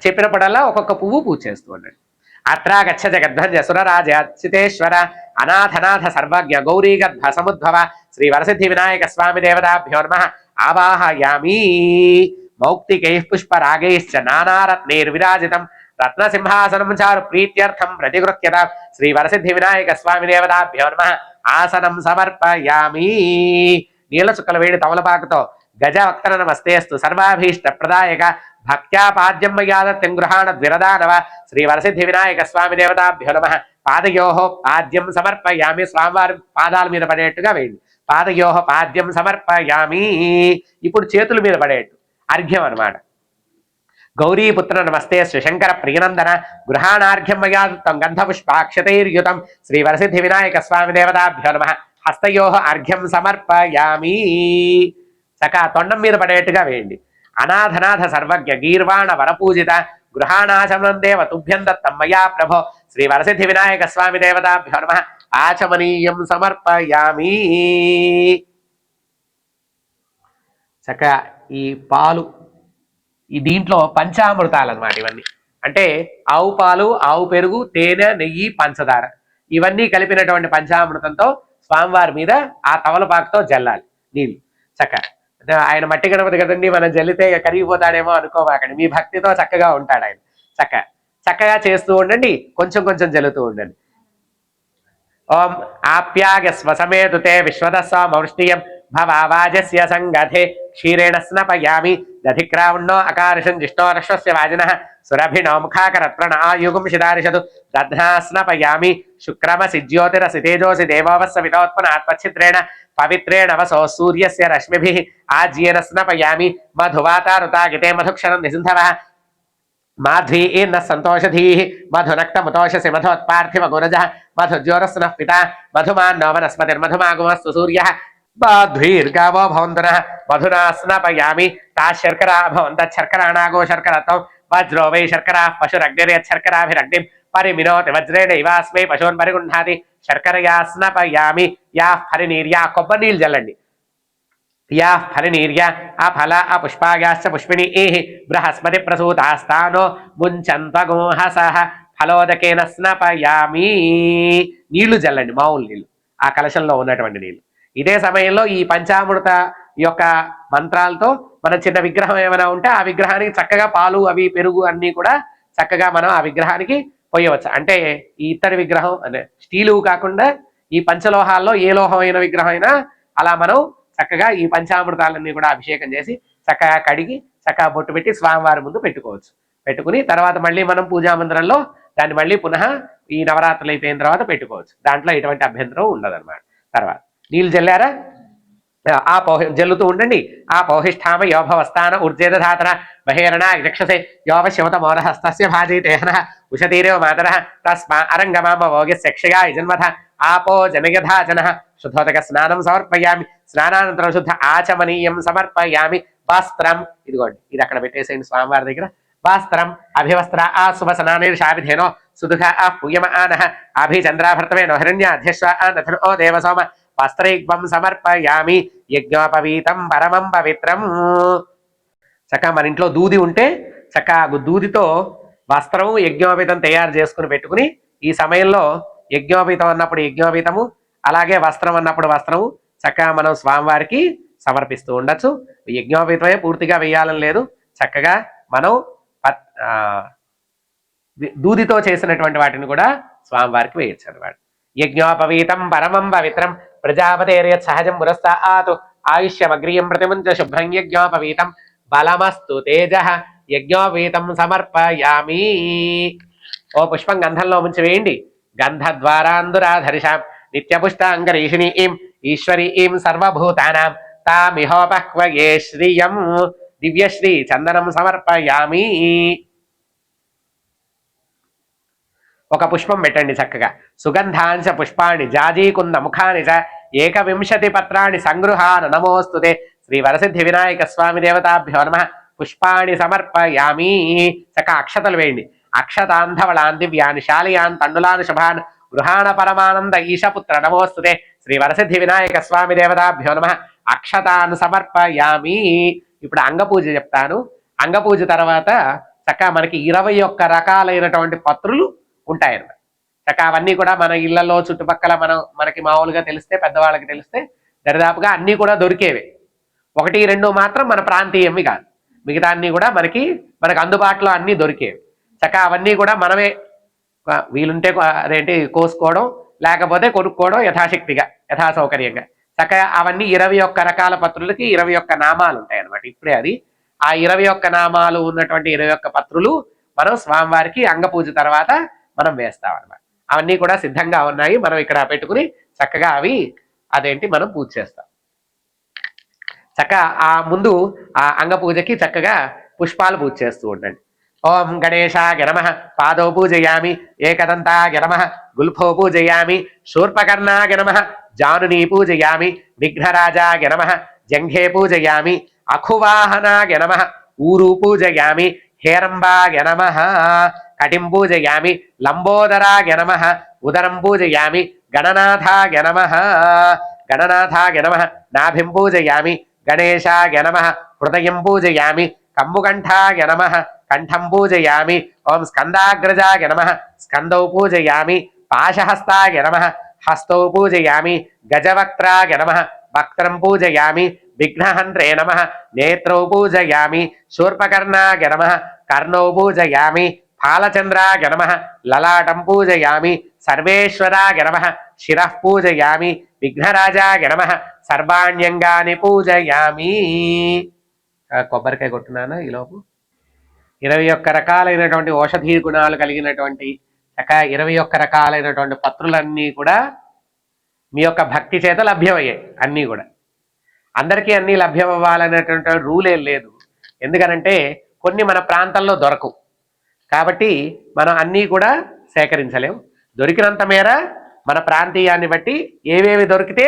చెప్పినప్పుడల్లా ఒక్కొక్క పువ్వు పూజ చేస్తూ ఉండండి. అత్రా గచ్చ జగద్భంజ సురరాజ అచ్యుతేశ్వర అనాథనాథ సర్వజ్ఞ గౌరీగర్భ సముద్భవ శ్రీ వరసిద్ధి వినాయక స్వామి దేవతాభ్యో నమః. ఆవాహయామి. మౌక్తికై పుష్పరాగైశ్చ నానారత్నైర్విరాజితం రత్నసింహాసనం చారు ప్రీత్యర్థం ప్రతిగృహ్యత శ్రీ వరసిద్ధి వినాయక స్వామి దేవతాభ్యో నమః. ఆసనం సమర్పయామి. నీళ్ల చుక్కల వేడి తమలపాకుతో గజ వక్తన నమస్తేస్తు సర్వాభీష్ట ప్రదాయక భక్త్యాపాద్యం మయాదత్యం గృహాణ ద్విరదానవ శ్రీ వరసిద్ధి వినాయక స్వామి దేవతాభ్యో నమః. పాదయోః పాద్యం సమర్పయామి, స్వామివారి పాదాల మీద పడేట్టుగా వేయండి. పాదయోః పాద్యం సమర్పయామి. ఇప్పుడు చేతుల మీద పడేట్టు అర్ఘ్యం అనమాట. గౌరీపుత్ర నమస్తే శ్రీశంకర ప్రియనందన గృహాణార్ఘ్యం మయా దత్తం గంధపుష్పాక్షతైర్యుతం శ్రీ వరసిద్ధి వినాయక స్వామి దేవతాభ్యో నమః. హస్తయోః అర్ఘ్యం సమర్పయామి. చక్క తొండం మీద పడేట్టుగా వేయండి. అనాథనాథ సర్వజ్ఞ గీర్వాణ వరపూజిత గృహాణాచమనం దేవ తుభ్యం దత్తం మయా ప్రభో శ్రీ వరసిద్ధి వినాయక స్వామి దేవతాభ్యో నమః. ఆచమనీయం సమర్పయామి. చక్క ఈ పాలు ఈ దీంట్లో పంచామృతాలు అనమాట ఇవన్నీ. అంటే ఆవు పాలు, ఆవు పెరుగు, తేనె, నెయ్యి, పంచదార ఇవన్నీ కలిపినటువంటి పంచామృతంతో స్వామివారి మీద ఆ తమలపాకుతో జల్లాలి నీళ్ళు. చక్క ఆయన మట్టి గణపతి కదండి, మనం జల్లితే కరిగిపోతాడేమో అనుకోవాకండి. మీ భక్తితో చక్కగా ఉంటాడు ఆయన. చక్కగా చేస్తూ ఉండండి, కొంచెం కొంచెం జల్లుతూ ఉండండి. ఓం ఆప్యాగస్వ సమేతుతే విశ్వదస్వామౌష్ణీయం భవావాజస్య సంగధే క్షీరేణ స్నపయామి దధిక్రావణో అకార్షం జిష్టోరశ్వస్య వాజినః సురభిణో ముఖాకరత్ప్రణ ఆయుగుం శిదారిషదు దధ్నా స్నపయామి శుక్రమసి జ్యోతిరసి తేజోసి దేవోవస్స వితోత్పన్నాత్మఛిద్రేణ పవిత్రేణ వసో సూర్యస్య రశ్మిభిః ఆజ్యేన స్నపయామి మధువాతారుతాగితే మధుక్షరం నిసింధవః మాధ్వీర్న సంతోషధీ మధునక్తముతోషసి మధోత్పార్థివ గురజః మధుజ్యోరస్నః పితా మధుమాన్నో వనస్పతిర్మధుమాగుమస్తు సూర్యః బాధ్వీర్గావో భవంతునః మధునా స్నపయామి తా శర్కరా భవంతశర్కరాణాగో శర్కరత్వం వజ్రో వై శర్కరా పశురగ్నిర్యచ్చర్కరాభిరగ్నిం పరిమినోతి వజ్రేణ ఇవాస్మై పశూన్ పరిగుణ్ణాతి శర్కరయా స్నపయామి. యా హరినీర్యా కొబ్బరి నీళ్ళు జల్లండి. యా ఫలినీర్య అఫల అపుష్పాయాశ్చ పుష్పిణీ బృహస్పతి ప్రసూతాస్తానో ముంచంత్వగోహసః ఫలోదకేన స్నపయామి. నీళ్లు జల్లండి, మామూలు నీళ్లు, ఆ కలశంలో ఉన్నటువంటి నీళ్లు. ఇదే సమయంలో ఈ పంచామృత యొక్క మంత్రాలతో మన చిన్న విగ్రహం ఏమైనా ఉంటే ఆ విగ్రహానికి చక్కగా పాలు అవి పెరుగు అన్నీ కూడా చక్కగా మనం ఆ విగ్రహానికి పోయవచ్చు. అంటే ఈ ఇత్తడి విగ్రహం అంటే స్టీలు కాకుండా ఈ పంచలోహాల్లో ఏ లోహమైన విగ్రహం అయినా అలా మనం చక్కగా ఈ పంచామృతాలన్నీ కూడా అభిషేకం చేసి చక్కగా కడిగి చక్కగా బొట్టు పెట్టి స్వామివారి ముందు పెట్టుకోవచ్చు. పెట్టుకుని తర్వాత మళ్ళీ మనం పూజా మందిరంలో దాన్ని మళ్ళీ పునః ఈ నవరాత్రులు అయిపోయిన తర్వాత పెట్టుకోవచ్చు. దాంట్లో ఎటువంటి అభ్యంతరం ఉండదన్నమాట. తర్వాత నీళ్ళు జల్లారా, ఆ జల్లుతూ ఉండండి. ఆ పౌహిష్ఠామ యోభవస్థాన ఊర్జేదాతన మహేరణ రక్షసే యోవ శివత మోరహస్తస్య భాజీతేహన ఉషతీరేవ మాతర తస్మా అరంగమామ భోగిస్యక్షగా యజన్మథ ఆపో జనయథా జన శుద్ధోదక స్నానం సమర్పయామి. స్నానానంతరం శుద్ధ ఆచమనీయం సమర్పయామి. వస్త్రం ఇదిగోండి, ఇది అక్కడ పెట్టేసేయండి స్వామివారి దగ్గర. వస్త్రం అభివస్త్ర ఆ శుభసనానిర్షాభిధేనో సుదుఃఖ ఆ పూయమానః అభిచంద్రాభర్తమేనో హిరణ్యాధ్యశ్వ నథనో దేవసోమ వస్త్రైగ్వం సమర్పయామి. యజ్ఞోపవీతం పరమం పవిత్రం. చక్కగా మన ఇంట్లో దూది ఉంటే చక్కగా దూదితో వస్త్రము యజ్ఞోపవీతం తయారు చేసుకుని పెట్టుకుని ఈ సమయంలో యజ్ఞోపవీతం అన్నప్పుడు యజ్ఞోపవీతము, అలాగే వస్త్రం అన్నప్పుడు వస్త్రము చక్కగా మనం స్వామివారికి సమర్పిస్తూ ఉండొచ్చు. యజ్ఞోపవీతమే పూర్తిగా వేయాలని లేదు, చక్కగా మనం దూదితో చేసినటువంటి వాటిని కూడా స్వామివారికి వేయచ్చు అన్నమాట. యజ్ఞోపవీతం పరమం పవిత్రం ప్రజాపతేర్యత్ సహజం పురస్తాతు ఆయుష్యమగ్రియం ప్రతిమంచ శుభ్రం యజ్ఞోపవీతం బలమస్తు తేజః యజ్ఞోపవీతం సమర్పయామి. ఓ పుష్పం గంధంలో ముంచి వేయండి. గంధద్వారాందురాధరిషాం నిత్యపుష్టాంగరీషిణీం ఈశ్వరీం సర్వభూతానాం తామిహోపహ్వయే శ్రియం దివ్యశ్రీ చందనం సమర్పయామి. ఒక పుష్పం పెట్టండి చక్కగా. సుగంధాంశ పుష్పాణి జాజీకుంద ముఖాని చ ఏకవింశతి పత్రాన్ని సంగృహాన నమోస్తుతే శ్రీ వరసిద్ధి వినాయక స్వామి దేవతాభ్యో నమః. పుష్పాణి సమర్పయామి. చక్క అక్షతలు వేయండి. అక్షతాంధవళాన్ దివ్యాన్ శాలయాన్ తండులాన్ శుభాన్ గృహాణ పరమానంద ఈశపుత్ర నమోస్తుతే శ్రీ వరసిద్ధి వినాయక స్వామి దేవతాభ్యో నమః. అక్షతాన్ సమర్పయామి. ఇప్పుడు అంగపూజ చెప్తాను. అంగపూజ తర్వాత చక్క మనకి 21 రకాలైనటువంటి పత్రులు ఉంటాయన్నమాట. చక్క అవన్నీ కూడా మన ఇళ్లలో చుట్టుపక్కల మనకి మామూలుగా తెలిస్తే, పెద్దవాళ్ళకి తెలిస్తే దరిదాపుగా అన్నీ కూడా దొరికేవే. 1, 2 మాత్రం మన ప్రాంతీయమి కాదు, మిగతా అన్నీ కూడా మనకి అందుబాటులో అన్నీ దొరికేవి. చక్క అవన్నీ కూడా మనమే వీలుంటే అదేంటి కోసుకోవడం, లేకపోతే కొనుక్కోవడం యథాశక్తిగా యథాసౌకర్యంగా. చక్కగా అవన్నీ 21 రకాల పత్రులకి 21 నామాలు ఉంటాయి అన్నమాట. ఇప్పుడే అది ఆ 21 నామాలు ఉన్నటువంటి 21 పత్రులు మనం స్వామివారికి అంగపూజ తర్వాత మనం వేస్తాం అన్నమాట. అవన్నీ కూడా సిద్ధంగా ఉన్నాయి. మనం ఇక్కడ పెట్టుకుని చక్కగా అవి అదేంటి మనం పూజ చేస్తాం. చక్కగా ఆ ముందు ఆ అంగ పూజకి చక్కగా పుష్పాలు పూజ చేస్తూ ఉండండి. ఓం గణేశాయ నమః పాదౌ పూజయామి, ఏకదంతాయ నమః గుల్ఫో పూజయామి, శూర్పకర్ణాయ నమః జానునీ పూజయామి, విఘ్నరాజాయ నమః జంఘే పూజయామి, అఖువాహనాయ నమః ఊరు పూజయామి, హేరంబాయ నమః కటిం పూజయామి, లంబోదరాయ నమః ఉదరం పూజయామి, గణనాథాయ నమః గణనాథాయ నమః నాభిం పూజయామి, గణేశాయ నమః హృదయం పూజయామి, కంబుకంఠాయ నమః కంఠం పూజయామి, ఓం స్కందాగ్రజాయ నమః స్కందౌ పూజయామి, పాశహస్తాయ నమః హస్తౌ పూజయామి, గజవక్త్రాయ నమః వక్త్రం పూజయామి, విఘ్నహంత్రే నమః నేత్రౌ పూజయామి, శూర్పకర్ణాయ నమః కర్ణౌ పూజయామి, ఫాలచంద్రాయ నమః లలాటం పూజయామి, సర్వేశ్వరాయ నమః శిరః పూజయామి, విఘ్నరాజాయ నమః సర్వాణ్యంగాని పూజయామి. కొబ్బరికాయ కొట్టున్నాను ఈలోపు. 21 రకాలైనటువంటి ఔషధీ గుణాలు కలిగినటువంటి 21 రకాలైనటువంటి పత్రులన్నీ కూడా మీ యొక్క భక్తి చేత లభ్యమయ్యాయి. అన్నీ కూడా అందరికీ అన్నీ లభ్యం అవ్వాలనేటువంటి రూల్ ఏం లేదు. ఎందుకనంటే కొన్ని మన ప్రాంతంలో దొరకవు కాబట్టి మనం అన్నీ కూడా సేకరించలేము. దొరికినంత మేర మన ప్రాంతీయాన్ని బట్టి ఏవేవి దొరికితే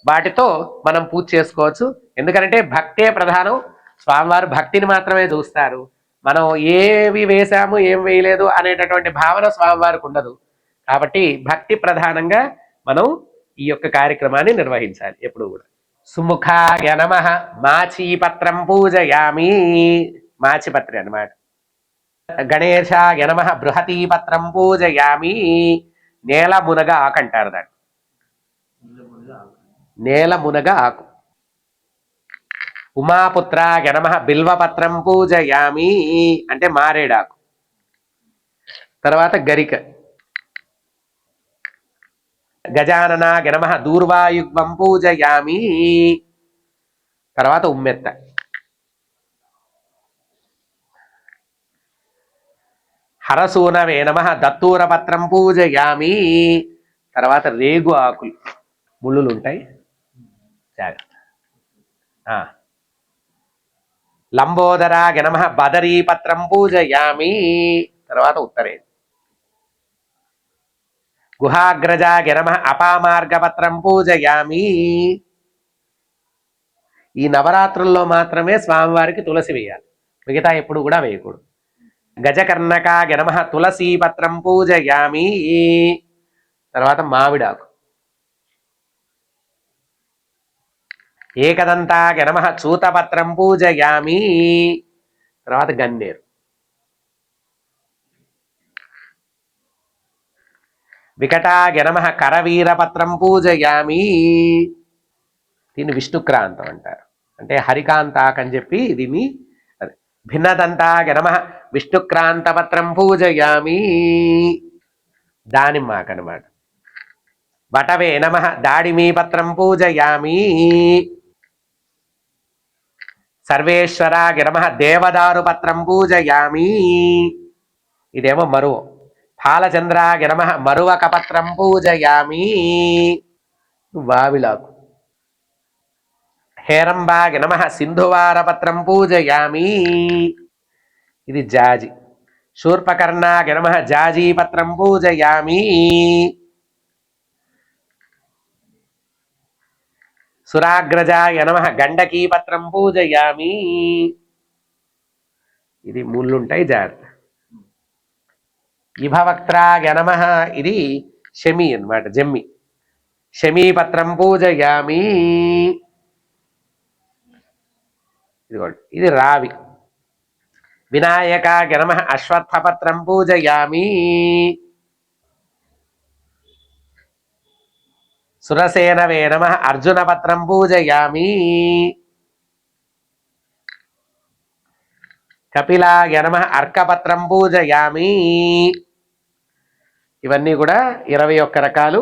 వాటితో మనం పూజ చేసుకోవచ్చు. ఎందుకంటే భక్తే ప్రధానం. స్వామివారు భక్తిని మాత్రమే చూస్తారు. మనం ఏవి వేశాము ఏం వేయలేదు అనేటటువంటి భావన స్వామివారికి ఉండదు. కాబట్టి భక్తి ప్రధానంగా మనం ఈ యొక్క కార్యక్రమాన్ని నిర్వహించాలి ఎప్పుడు కూడా. సుముఖాయ నమః మాచీపత్రం పూజయామి, మాచిపత్రి అన్నమాట. గణేశాయ నమః బృహతీపత్రం పూజయామి, నేల మునగ ఆకు అంటారు దాన్ని, నేల మునగ ఆకు. ఉమాపుత్రాయ నమః బిల్వపత్రం పూజయామి అంటే మారేడాకు. తర్వాత గరిక. గజాననాయ నమః దూర్వాయుగ్మం పూజయామి. తర్వాత ఉమ్మెత్త. హరసూనవే నమః దత్తూరపత్రం పూజయామి. తర్వాత రేగు ఆకులు, ముళ్ళులు ఉంటాయి జాగ్రత్త. లంబోదరాయ నమః బదరీపత్రం పూజయామి. తర్వాత ఉత్తరే. గుహాగ్రజాయ నమః అపామార్గపత్రం పూజయామి. ఈ నవరాత్రుల్లో మాత్రమే స్వామివారికి తులసి వేయాలి, మిగతా ఎప్పుడు కూడా వేయకూడదు. గజకర్ణకాయ నమః తులసీపత్రం పూజయామి. తర్వాత మామిడాకు. ఏకదంతాయ నమః చూతపత్రం పూజయామి. తర్వాత గన్నేరు. వికటాయ నమః కరవీరపత్రం పూజయామి. దీన్ని విష్ణుక్రాంతం అంటారు, అంటే హరికాంతాక్ అని చెప్పి దీన్ని. భిన్నదంతాయ నమః విష్ణుక్రాంతపత్రం పూజయామి. దానిమ్మాకు అనమాట. వటవే నమః దాడిమీపత్రం పూజయామి. సర్వేశ్వరాయ నమః దేవదారుపత్రం పూజయామి. ఇదేమో మరువ. ఫాలచంద్రాయ నమః మరువకపత్రం పూజయామి. వావిలాకు. హేరంబాయ నమః సింధువారపత్రం పూజయామి. ఇది జాజి. శూర్పకర్ణాయ నమః జాజీపత్రం పూజయామి. సురాగ్రజాయ నమః గండకీపత్రం పూజయామి. ఇది ముళ్ళుంటాయి జాగ్రత్త. ఇభవక్త్రాయ నమః ఇది శమి అన్నమాట, జమ్మి. శమీపత్రం పూజయామి. ఇదిగోండి ఇది రావి. వినాయకాయ నమః అశ్వత్థపత్రం పూజయామి. సురసేనవే నమః అర్జునపత్రం పూజయామి. కపిలాయ నమః అర్కపత్రం పూజయామి. ఇవన్నీ కూడా 21 రకాలు.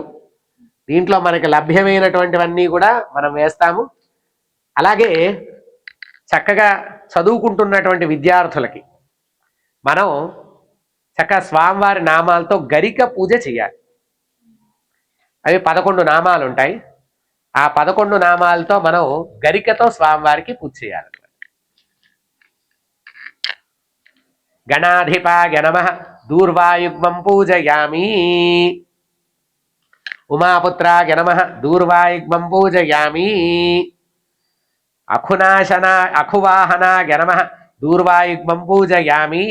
దీంట్లో మనకి లభ్యమైనటువంటివన్నీ కూడా మనం వేస్తాము. అలాగే చక్కగా చదువుకుంటున్నటువంటి విద్యార్థులకి మనం చక్కగా స్వామివారి నామాలతో గరిక పూజ చేయాలి. అవి 11 నామాలు ఉంటాయి. ఆ 11 నామాలతో మనం గరికతో స్వామివారికి పూజ చేయాలి. గణాధిపాయ నమః దూర్వాయుగ్మం పూజయామి. ఉమాపుత్రాయ నమః దూర్వాయుగ్మం పూజయామి. అఖువాహనాయ నమః దూర్వాయుగ్మం పూజయామి.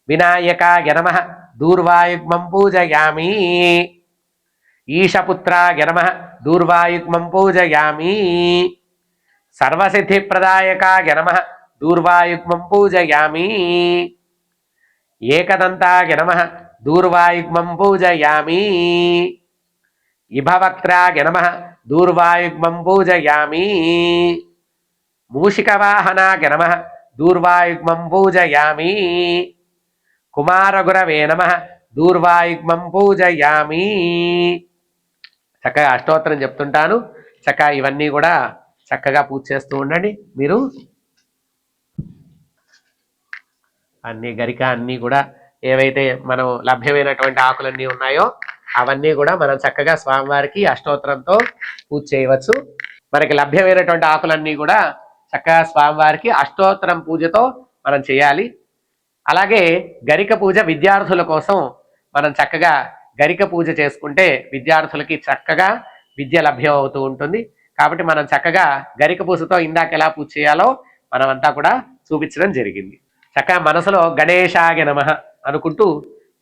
వినాయకాయ నమః దూర్వాయుగ్మం పూజయామి. ఈశపుత్రాయ నమః దూర్వాయుగ్మం పూజయామి. సర్వసిద్ధిప్రదాయకాయ నమః దూర్వాయుగ్మం పూజయామి. ఏకదంతాయ నమః దూర్వాయుగ్మం పూజయామి. ఇభవక్త్రాయ నమః దూర్వాయుగ్మం పూజయామి. మూషికవాహనాయ నమః దూర్వాయుగ్మం పూజయామి. కుమారగురవే నమః దూర్వాయుగ్మం పూజయామి. చక్కగా అష్టోత్తరం చెప్తుంటాను. చక్కగా ఇవన్నీ కూడా చక్కగా పూజ చేస్తూ ఉండండి. మీరు అన్ని గరిక అన్నీ కూడా ఏవైతే మనం లభ్యమైనటువంటి ఆకులన్నీ ఉన్నాయో అవన్నీ కూడా మనం చక్కగా స్వామివారికి అష్టోత్తరంతో పూజ చేయవచ్చు. మనకి లభ్యమైనటువంటి ఆకులన్నీ కూడా చక్కగా స్వామివారికి అష్టోత్తరం పూజతో మనం చేయాలి. అలాగే గరిక పూజ విద్యార్థుల కోసం మనం చక్కగా గరిక పూజ చేసుకుంటే విద్యార్థులకి చక్కగా విద్య లభ్యం అవుతూ ఉంటుంది. కాబట్టి మనం చక్కగా గరిక పూజతో ఇందాక ఎలా పూజ చేయాలో మనమంతా కూడా చూపించడం జరిగింది. చక్కగా మనసులో గణేశాయ నమః అనుకుంటూ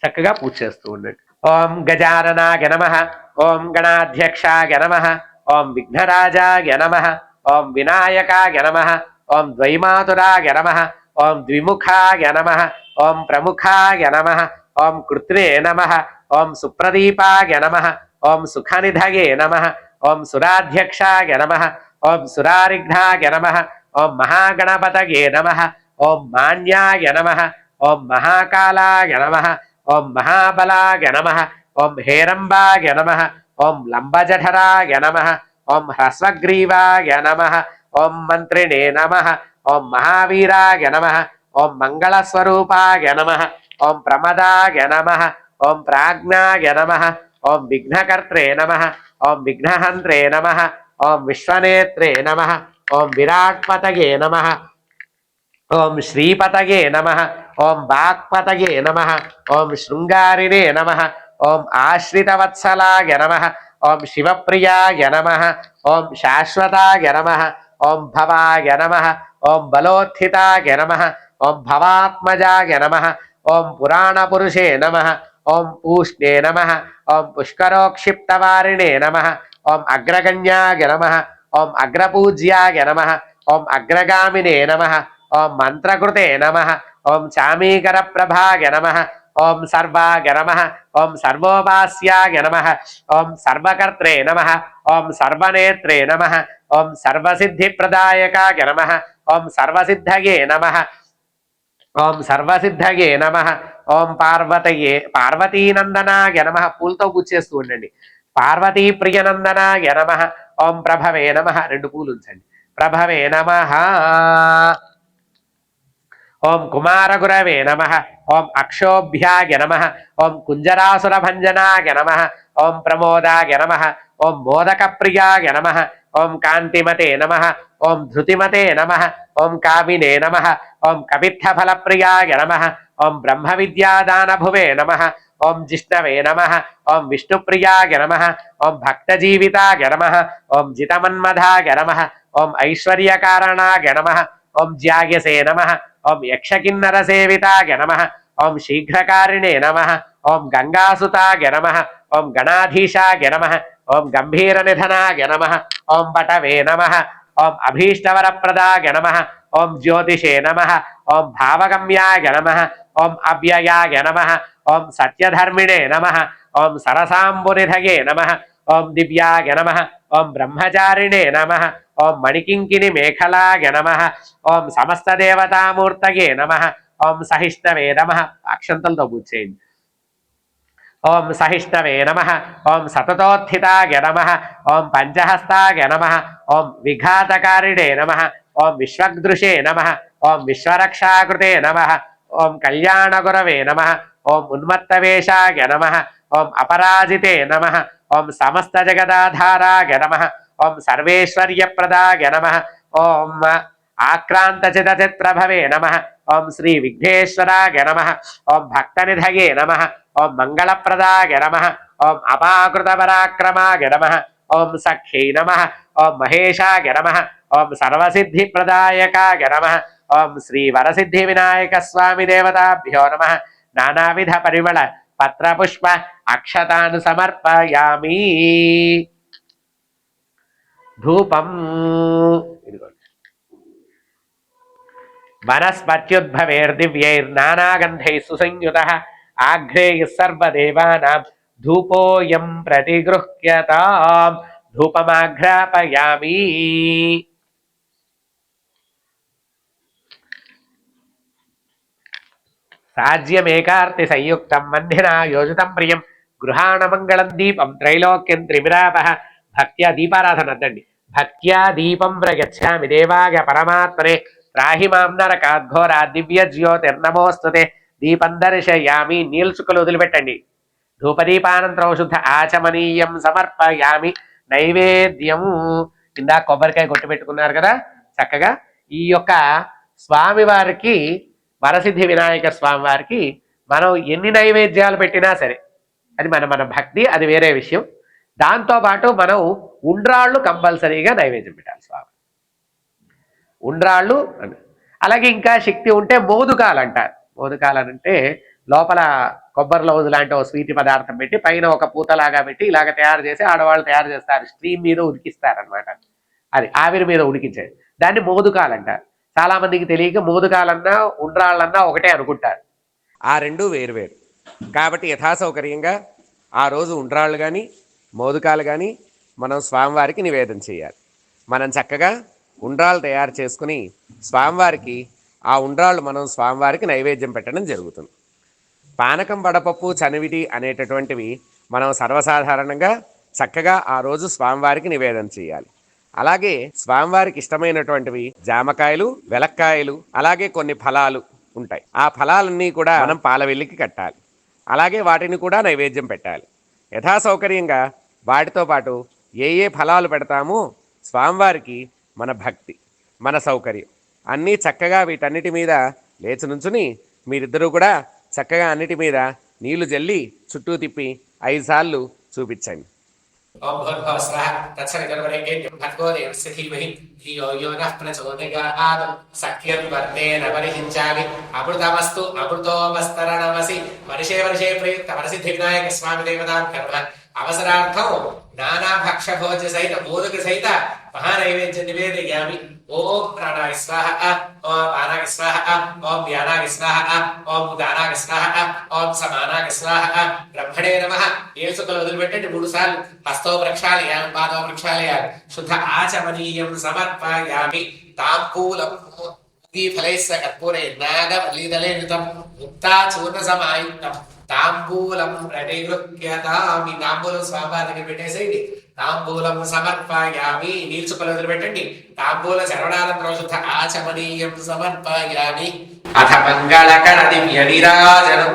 చక్కగా పూజ చేస్తూ ఉండండి. ఓం గజాననాయ నమః, ఓం గణాధ్యక్షాయ నమః, ఓం విఘ్నరాజాయ నమః, ఓం వినాయకాయ నమః, ఓం ద్వైమాతురాయ నమః, ఓం ద్విముఖాయ నమః, ఓం ప్రముఖాయ నమః, ఓం కృత్రే నమః, ఓం సుప్రదీపాయ నమః, ఓం సుఖనిధయే నమః, ఓం సురాధ్యక్షాయ నమః, ఓం సురారిఘ్నాయ నమః, ఓం మహాగణపతయే నమః, ఓం మాన్యాయ నమః, ఓం మహాకాలాయ నమః, ఓం మహాబలాయ నమః, ఓం హేరంబాయ నమః, ఓం లంబజఠరాయ నమః, ఓం హ్రస్వగ్రీవాయ నమః, ఓం మంత్రిణే నమః, ఓం మహావీరాయ నమః, ఓం మంగళస్వరూపాయ నమః, ఓం ప్రమదాయ నమః, ఓం ప్రాజ్ఞాయ నమః, ఓం విఘ్నకర్త్రే నమః, ఓం విఘ్నహంత్రే నమః, ఓం విశ్వనేత్రే నమః, ఓం విరాట్పతయే నమః, ఓం శ్రీపతయే నమః, ఓం వాక్పతయే నమః, ఓం శృంగారిణే నమః, ఓం ఆశ్రితవత్సలాయ నమః, ఓం శివప్రియాయ నమః, ఓం శాశ్వతాయ నమః, ఓం భవాయ నమః, ఓం బలోత్థితాయ నమః, ఓం భవాత్మజాయ నమః, ఓం పురాణపురుషే నమః, ఓం పూష్ణే నమః, ఓం పుష్కరోక్షిప్తవారిణే నమః, ఓం అగ్రగణ్యాయ నమః, ఓం అగ్రపూజ్యాయ నమః, ఓం అగ్రగామినే నమః, ఓం మంత్రకృతే నమః, ఓం చామీకర ప్రభాయ నమః, ఓం సర్వాయ నమః, ఓం సర్వోపాస్యాయ నమః, ఓం సర్వకర్త్రే నమః, ఓం సర్వనేత్రే నమః, ఓం సర్వసిద్ధిప్రదాయకాయ నమః, ఓం సర్వసిద్ధయే నమః, ఓం సర్వసిద్ధయే నమః, ఓం పార్వతీనందనాయ నమః. పూలతో పూజ చేస్తూ ఉండండి. పార్వతీ ప్రియనందనాయ నమః, ఓం ప్రభవే నమః. 2 పూలు ఉంచండి. ప్రభవే నమః. ఓం కుమారగురవే నమః, ఓం అక్షోభ్యాయ నమః, ఓం కుంజరాసురభంజనాయ నమః, ఓం ప్రమోదాయ నమః, ఓం మోదకప్రియాయ నమః, ఓం కాంతిమతే నమః, ఓం ధృతిమతే నమః, ఓం కామినే నమః, ఓం కపిత్థఫలప్రియాయ నమః, ఓం బ్రహ్మ విద్యాదానభువే నమః, ఓం జిష్ణవే నమః, ఓం విష్ణుప్రియాయ నమః, ఓం భక్తజీవితాయ నమః, ఓం జితమన్మధాయ నమః, ఓం ఐశ్వర్యకారణాయ నమః, ఓం జ్యాయసే నమః, ఓం యక్షకిన్నరసేవితాయ నమః, ఓం శీఘ్రకారిణే నమః, ఓం గంగాసుతాయ నమః, ఓం గణాధీశాయ నమః, ఓం గంభీరనిధనాయ నమః, ఓం పటవే నమః, ఓం అభీష్టవరప్రదాయ నమః, ఓం జ్యోతిషే నమః, ఓం భావగమ్యాయ నమః, ఓం అవ్యయాయ నమః, ఓం సత్యధర్మిణే నమః, ఓం సరసాంబునిధయే నమః, ఓం దివ్యాయ నమః, ఓం బ్రహ్మచారిణే నమః, ఓం మణికింకిని మేఖలాయ నమః, ఓం సమస్త దేవతామూర్తయే నమః, ఓం సహిష్ణవే నమః. అక్షంతలతో పూజ చేయండి. ఓం సహిష్ణవే నమః, ఓం సతతోత్థితాయ నమః, ఓం పంచహస్తాయ నమః, ఓం విఘాతకారిణే నమః, ఓం విశ్వదృశే నమః, ఓం విశ్వరక్షాకృతే నమః, ఓం కళ్యాణగురవే నమః, ఓం ఉన్మత్తవేషాయ నమః, ఓం అపరాజితే నమః, ఓం సమస్త జగదాధారాయ నమః. ఓం సర్వేశ్వర్యప్రదాయ నమః. ఓం ఆక్రాంత చిత్రభవే నమః. ఓం శ్రీ విఘ్నేశ్వరాయ నమః. ఓం భక్తనిధయే నమః. ఓం మంగళప్రదాయ నమః. ఓం అపాకృత పరాక్రమాయ నమః. ఓం సఖ్యై నమః. ఓం మహేశాయ నమః. ఓం సర్వసిద్ధిప్రదాయకాయ నమః. ఓం శ్రీ వరసిద్ధి వినాయక స్వామి దేవతాభ్యో నమః. నానావిధ పరిమళ పత్రపుష్ప అక్షతాను సమర్పయామి. ధూపం వనస్పత్యుద్భవైర్దివ్యైర్నానాగంధైః సుసంయుతః ఆఘ్రేయః సర్వదేవానాం ధూపోయం ప్రతిగృహ్యతాం. ధూపమాఘ్రాపయామి. సాజ్యమేకార్తి సంయుక్తం మంధినా యోజితం ప్రియం గృహాణమంగళం దీపం త్రైలోక్యం త్రిమిరాపః. భక్త్యా దీపారాధన అద్దండి. భక్త్యా దీపం ప్రగచ్ఛామి దేవాయ పరమాత్మనే రాహి మాం నరకాద్ఘోరా దివ్య జ్యోతిర్నమోస్తుతే. దీపం దర్శయామి. నీల్చుకలు వదిలిపెట్టండి. ధూపదీపానంతరం శుద్ధ ఆచమనీయం సమర్పయామి. నైవేద్యము కింద కొబ్బరికాయ కొట్టి పెట్టుకున్నారు కదా, చక్కగా ఈ యొక్క స్వామివారికి వరసిద్ధి వినాయక స్వామి వారికి మనం ఎన్ని నైవేద్యాలు పెట్టినా సరే అది మన భక్తి, అది వేరే విషయం. దాంతోపాటు మనం ఉండ్రాళ్ళు కంపల్సరీగా నైవేద్యం పెట్టాలి స్వామి. ఉండ్రాళ్ళు అలాగే ఇంకా శక్తి ఉంటే మోదుకాలు అంటారు. మోదుకాలు అంటే లోపల కొబ్బరి లౌజు లాంటి ఒక స్వీటి పదార్థం పెట్టి పైన ఒక పూతలాగా పెట్టి ఇలాగ తయారు చేసి ఆడవాళ్ళు తయారు చేస్తారు. స్ట్రీమ్ మీద ఉడికిస్తారు అనమాట. అది ఆవిరి మీద ఉడికించేది. దాన్ని మోదుకాలు అంటారు. చాలా మందికి తెలియక మోదుకాలన్నా ఉండ్రాళ్ళన్నా ఒకటే అనుకుంటారు. ఆ రెండు వేరువేరు. కాబట్టి యథాసౌకర్యంగా ఆ రోజు ఉండ్రాళ్ళు కానీ మోదుకాలు కానీ మనం స్వామివారికి నివేదన చేయాలి. మనం చక్కగా ఉండ్రాళ్ళు తయారు చేసుకుని స్వామివారికి ఆ ఉండ్రాళ్ళు మనం స్వామివారికి నైవేద్యం పెట్టడం జరుగుతుంది. పానకం, వడపప్పు, చనివిటి అనేటటువంటివి మనం సర్వసాధారణంగా చక్కగా ఆ రోజు స్వామివారికి నివేదన చేయాలి. అలాగే స్వామివారికి ఇష్టమైనటువంటివి జామకాయలు, వెలక్కాయలు, అలాగే కొన్ని ఫలాలు ఉంటాయి. ఆ ఫలాలన్నీ కూడా మనం పాలవెల్లికి కట్టాలి. అలాగే వాటిని కూడా నైవేద్యం పెట్టాలి. యథాసౌకర్యంగా వాటితో పాటు ఏ ఏ ఫలాలు పెడతామో స్వామివారికి మన భక్తి, మన సౌకర్యం అన్నీ చక్కగా వీటన్నిటి మీద లేచి నుంచుని మీరిద్దరూ కూడా చక్కగా అన్నిటి మీద నీళ్లు జల్లి చుట్టూ తిప్పి 5 సార్లు చూపించండి. ఓం భూర్భువః స్వః తత్సవితుర్వరేణ్యం భర్గో దేవస్య ధీమహి ధియో యో నః ప్రచోదయాత్. సఖ్యం వర్తేన పరిహించామి. అమృతమస్తు అమృతోపస్తరణమసి. వర్షే వర్షే ప్రయుక్త వరసిద్ధి వినాయక స్వామి దేవతాభ్యో నమః. అవసరార్థం నానా భక్ష భోజ సహిత మోదక సహిత మహానైవేద్యం నివేదయామి. ఓం ప్రాణాయ స్వాహ. ఓం పానాయ స్వాహ. ఓం వ్యానాయ స్వాహ. ఓం ఉదానాయ స్వాహ. ఓం సమానాయ స్వాహ. బ్రహ్మణే నమః. ఏసుకలు వదిలిపెట్టండి 3 సార్లు. హస్తో ప్రక్షాళయామి, పాదో ప్రక్షాళయామి. శుద్ధ ఆచమనీయం సమర్పయామి. తాంబూలం ఫలైస్య కర్పూరే నాగవల్లీదలేనుతం ముక్తా చూర్ణ సమాయుక్తం తాంబూలం ప్రతిగృహ్యతామి. తాంబూలం స్వామివారికి పెట్టేసేయండి. తాంబూలం సమర్పయామి. నీల్చుకలు వదిలిపెట్టండి. తాంబూల చరణానంతరం శుద్ధ ఆచమనీయం సమర్పయామి. అథ మంగళకర దివ్య నీరాజనం.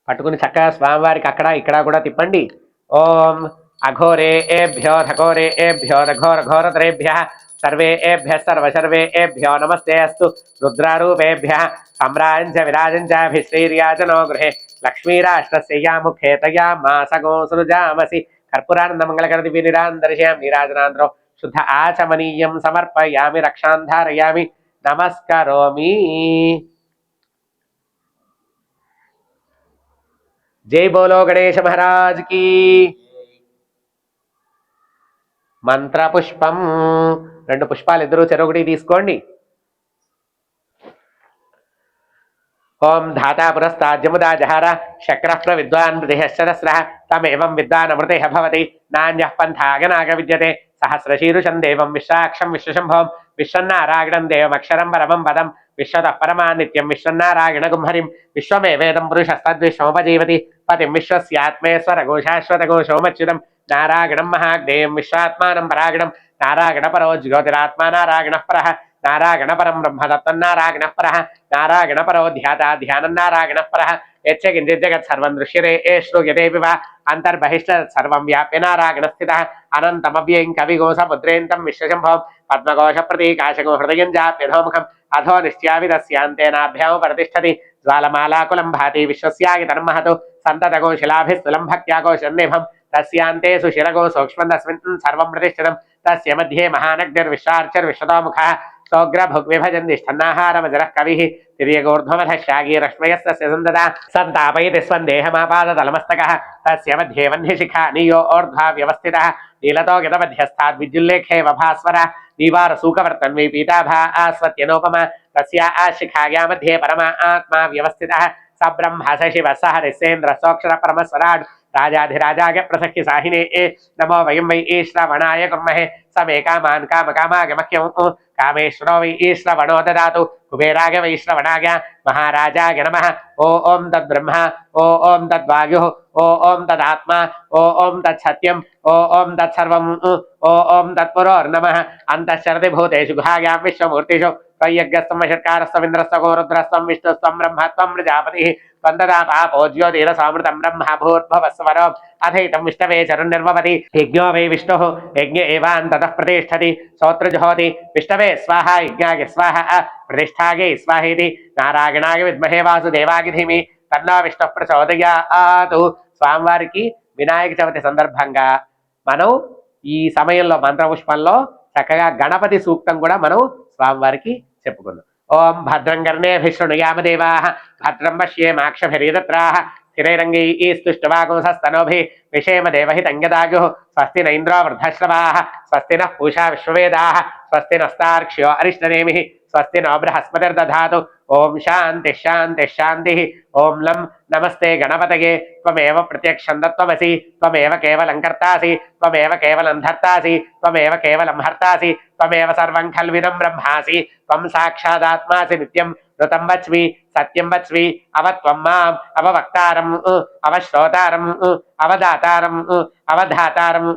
పట్టుకుని చక్కగా స్వామివారికి అక్కడ ఇక్కడ కూడా తిప్పండి. ఓం అఘోరేభ్యో ఘోరేభ్యో ఘోరఘోరతరేభ్యః సర్వేభ్యః సర్వసర్వేభ్యో నమస్తే అస్తు. రుద్రారూపేభ్యః సమ్రాజంచ విరాజంచాభిశ్రీర్యాజనో గృహే లక్ష్మీరాష్ట్రస్య ముఖే తయా మాసగో సృజామసి. కర్పూరానంద మంగళకర దివ్య నిరాందర్శయామి. నీరాజనాంతరం శుద్ధ ఆచమనీయం సమర్పయామి. రక్షాంధారయామి. నమస్కరోమి. జై బోలో గణేశ మహారాజ్ కి. మంత్ర పుష్పం 2 పుష్పాలు ఇద్దరు చెరొకటి తీసుకోండి. ఓం ధాతా పురస్తాద్యముదా జహార శక్రః విద్వాన్ మృతిః తమేవం విద్వాన్ అమృతిః భవతి. నాన్యః పంథాగనాగ విద్యతే. సహస్రశీరుషం దేవం విశ్వాక్షం విశ్వశంభవం విశ్వన్నారాయణం దేవమక్షరం పరమం పదం విశ్వతః పరమా నిత్యం విశ్వన్నారాయణ గుంహరిం విశ్వమేవేదం పురుషస్తద్విశ్వముపజీవతి పతిం విశ్వస్యాత్మేశ్వరగో శాశ్వతగో సోమచ్యుతం నారాయణం మహాగ్నేయం విశ్వాత్మానం పరాగణం నారాయణ పరో జ్యోతిరాత్మా నారాయణ పరః నారాయణపరం బ్రహ్మ తత్వన్నారాయణ పరః నారాయణపరో ధ్యాత ధ్యానం నారాయణ పరః యచ్చ కించిత్ జగత్ సర్వం దృశ్యతే శ్రూయతే వివ అంతర్బహిష్ట సర్వం వ్యాప్య నారాయణ స్థితః అనంతమవ్యయం కవిగో సముద్రేంతం విశ్వశంభవం పద్మకోశ ప్రతీకాశగో హృదయం జాప్యధోముఖం అధో నిశ్చావిదస్యాంతేనాభ్యాం ప్రతిష్టతి జ్వాలమాలాకులం భాతి విశ్వస్యాగితరం మహతు సంతతగో శిలాభిస్థులం భక్త్యాగో శన్నిభం తస్యాంతే సుశిరగో సూక్ష్మం తస్మిన్ సర్వం ప్రతిష్ఠితం తస్య మధ్యే మహానగ్నిర్విశ్వార్చర్విశ్వతోముఖः సోగ్రభుగ్విభజన్ నిష్ఠన్నాహారమజరः కవిः తిర్యగోర్ధ్వమధः శాగీరశ్మయస్తస్య సందదా సంతాపయతి స్వందేహమాపాదతలమస్తకः తస్య మధ్యే వహ్నిశిఖా నియో ఓర్ధ్వా వ్యవస్థితः నీలతో గతమధ్యస్థాద్ విద్యుల్లేఖేవ భాస్వర నీవారసూకవర్తన్వీ పీతాభా ఆస్వత్యనోపమ తస్యా ఆశిఖాయా మధ్యే పరమా ఆత్మా వ్యవస్థితः సబ్రహ్మ శశివ సహ రిసేంద్ర సోక్షర పరమస్వరాడ్ రాజాధిరాజాయ ప్రసఖ్య సాహినే నమో వయం వై శ్రవణాయ కుర్మహే సమే కామాన్ కామకామాగమహ్యం కామేశ్వరో వై శ్రవణో దదాతు కుబేరాయ వై శ్రవణాయ మహారాజాయ నమః ఓం తద్బ్రహ్మ ఓం తద్వాయు ఓం తదాత్మా ఓం తత్సత్యం ఓం తత్సర్వం ఓం తత్పురోర్నమః అంతఃశరతి భూతేషు గుహాయాం విశ్వమూర్తిషు త్వయ్యజ్ఞస్తం వషట్కారస్తం రుద్రస్తం విష్ణుస్తం బ్రహ్మత్వం ప్రజాపతి त्वन्ददा पापो ज्योतिरसामृतं ब्रह्म भूर्भुवस्वरो अथैतं विष्णवे चरुर्निर्वपति यज्ञो वै विष्णुः यज्ञ एवान्ततः प्रतिष्ठति श्रोत्रजुहोति विष्णवे स्वाहा यज्ञाय स्वाहा प्रतिष्ठायै स्वाहेति नारायणाय विद्महे वासुदेवाय धीमहि तन्नो विष्णुः प्रचोदयात् స్వామివారికి వినాయక చవితి సందర్భంగా మనం ఈ సమయంలో మంత్రపుష్పంలో చక్కగా గణపతి సూక్తం కూడా మనం స్వామివారికి చెప్పుకుందాం. ఓం భద్రం కర్ణేభిశృణుయామదేవాః భద్రం పశ్యేమాక్షభిర్యజత్రాః స్థిరైరంగైః విషేమ దేవహితం యదాయుః స్వస్తి న ఇంద్రో వృద్ధశ్రవాः స్వస్తి నః పూషా విశ్వవేదాः స్వస్తి నస్తార్క్ష్యో అరిష్టనేమిః స్వస్తి నో బృహస్పతిర్దధాతు ఓం శాంతి శాంతి శాంతి ఓం లం నమస్తే గణపతయే త్వమేవ ప్రత్యక్షం తత్వమసి త్వమేవ కేవలం కర్తాసి త్వమేవ కేవలం ధర్తాసి త్వమేవ కేవలం హర్తాసి త్వమేవ సర్వం ఖల్విదం బ్రహ్మాసి త్వం సాక్షాదాత్మాసి నిత్యం ఋతం వచ్మి సత్యం వచ్మి అవత్వం మాం అవవక్తారం అవశ్రోతారం అవదాతారం అవధాతారం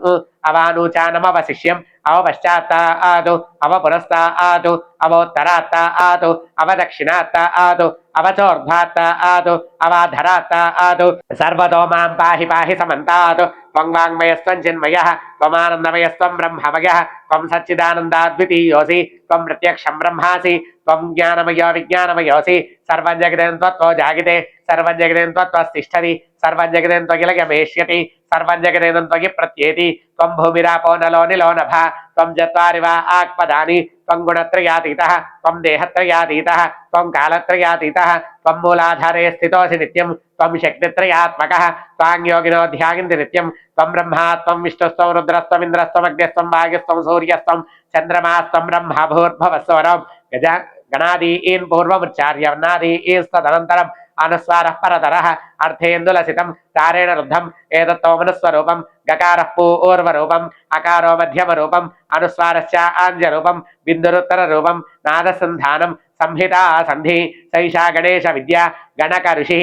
అవానూచానమవశిష్యం అవపశ్చాత్తాదు అవపురస్తాదు అవోత్తరాత్తాదు అవదక్షిణాత్తాదు అవచోర్ధ్వాత్తాదు అవాధరాత్తాదు సర్వతో మాం పాహి పాహి సమంతాత్ త్వం వాంగ్మయస్త్వం చిన్మయః త్వమానందమయస్త్వం బ్రహ్మమయః త్వం సచ్చిదానందాద్వితీయోసి త్వం ప్రత్యక్షం బ్రహ్మాసి త్వం జ్ఞానమయో విజ్ఞానమయోసి సర్వం జగదేన్ త్వత్తో జాగితే సర్వం జగదేన్ త్వత్తిష్టతి సర్వం జగదేన్ త్వగిలగమేష్యతి సర్వం జగదేనం త్వగి ప్రత్యేతి త్వం భూమిరాపో నలో నిలో నభ త్వం చత్వారి వా ఆత్మదాని త్వం గుణత్రయాతీతః త్వం దేహత్రయాతీతః త్వం కాలత్రయాతీతః త్వం మూలాధారే స్థితోసి నిత్యం త్వం శక్తిత్రయాత్మకః త్వాం యోగినో ధ్యాయంతి నిత్యం త్వం బ్రహ్మా త్వం విష్ణుస్త్వం రుద్రస్త్వం ఇంద్రస్త్వం అగ్నిస్త్వం వాయుస్త్వం సూర్యస్త్వం చంద్రమాస్త్వం బ్రహ్మ భూర్భువస్వరం గజ గణాదీన్ పూర్వముచ్చార్య వర్ణాదీస్తదనంతరం అనుస్వారః పరతరః అర్థేందులసితం తారేణ రుద్ధం ఏతత్తోమనుస్వరూపం గకారః పూర్వరూపం అకారో మధ్యమరూపం అనుస్వారశ్చ ఆంజరూపం బిందురుత్తర రూపం నాదసంధానం సంహితా సంధి సైషా గణేశ విద్య గణక ఋషి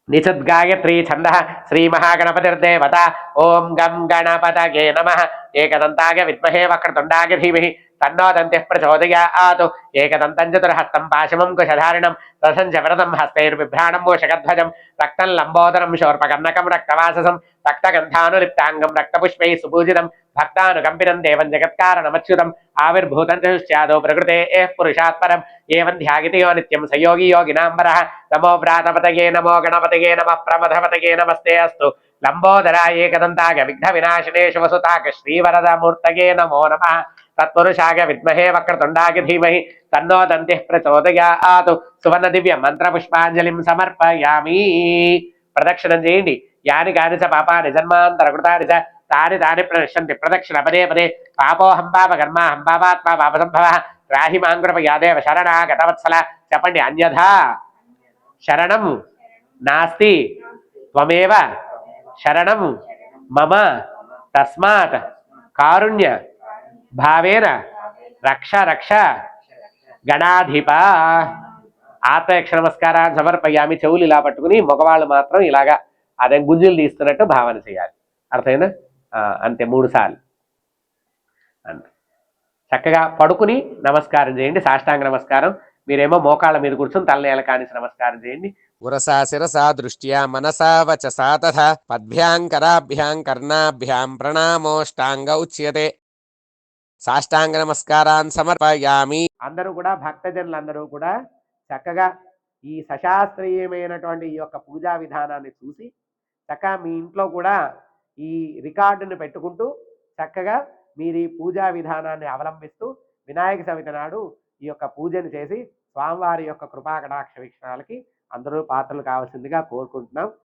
నిషద్గాయత్రీ ఛంద శ్రీ మహాగణపతిర్దేవత ఓం గం గణపతగే నమః ఏకదంతాయ విద్మహే వక్రతుండాయ ధీమహి తన్నో దంతిః ప్రచోదయాత్ ఏకదంతం చతుర్హస్తం పాశమం కుశధారిణం రసం చ వరదం హస్తైర్బిభ్రాణం మూషకధ్వజం రక్తం లంబోదరం శోర్పకర్ణకం రక్తవాససం రక్తగంధానులిప్తాంగం రక్తపుష్పై సుపూజితం భక్తానుకంపితం దేవం జగత్కారణమచ్యుతం ఆవిర్భూతం చతుశ్చాదో ప్రకృతే పురుషాత్పరం ఏవం ధ్యాగితే యో నిత్యం సయోగి యోగినాంబరః నమో వ్రాతపతయే నమో గణపతయే నమః ప్రమథపతయే నమస్తే అస్తు లంబోదరాయ ఏకదంతాయ విఘ్న వినాశినే శివసుతాక శ్రీవరదమూర్తయే నమో నమః తత్పురుషాయ విద్మహే వక్రతుండాయ ధీమహి తన్నో దంతిః ప్రచోదయాత్ సువర్ణ దివ్య మంత్ర పుష్పాంజలిం సమర్పయామి. ప్రదక్షిణం చేయండి. యాని కాని చ పాపాని జన్మాంతర కృతాని చ తాని తాని ప్రణశ్యంతి ప్రదక్షిణ పదే పదే పాపోహం పాపకర్మాహం పాపాత్మా పాపసంభవః రాహి మాంకృప యాదేవ శరణాగతవత్సల. చెప్పండి. అన్యథా శరణం నాస్తి త్వమేవ శరణం మమ తస్మాత్ కారుణ్య భావేన రక్ష రక్ష గణాధిప. ఆత్మయక్ష నమస్కారాన్ని సమర్పయామి. చెవులు ఇలా పట్టుకుని మగవాళ్ళు మాత్రం ఇలాగా అదే గుంజులు తీస్తున్నట్టు భావన చేయాలి. అర్థమైనా? అంతే 3 సార్లు అంతే. చక్కగా పడుకుని నమస్కారం చేయండి, సాష్టాంగ నమస్కారం. మీరేమో మోకాళ్ళ మీద కూర్చొని తలనేల కానిసి నమస్కారం చేయండి. ఉరసా శిరసా దృష్ట్యా మనసా వచసా తథా పద్భ్యాం కరాభ్యాం కర్ణాభ్యాం ప్రణామోష్టాంగ ఉచ్యతే. సాష్టాంగ నమస్కారాన్ సమర్పయామి. అందరూ కూడా భక్తజనులందరూ కూడా చక్కగా ఈ సశాస్త్రీయమైనటువంటి ఈ యొక్క పూజా విధానాన్ని చూసి చక్కగా మీ ఇంట్లో కూడా ఈ రికార్డును పెట్టుకుంటూ చక్కగా మీరు ఈ పూజా విధానాన్ని అవలంబిస్తూ వినాయక చవితి నాడు ఈ యొక్క పూజను చేసి స్వామివారి యొక్క కృపా కటాక్ష వీక్షణాలకి అందరూ పాత్రలు కావాల్సిందిగా కోరుకుంటున్నాం.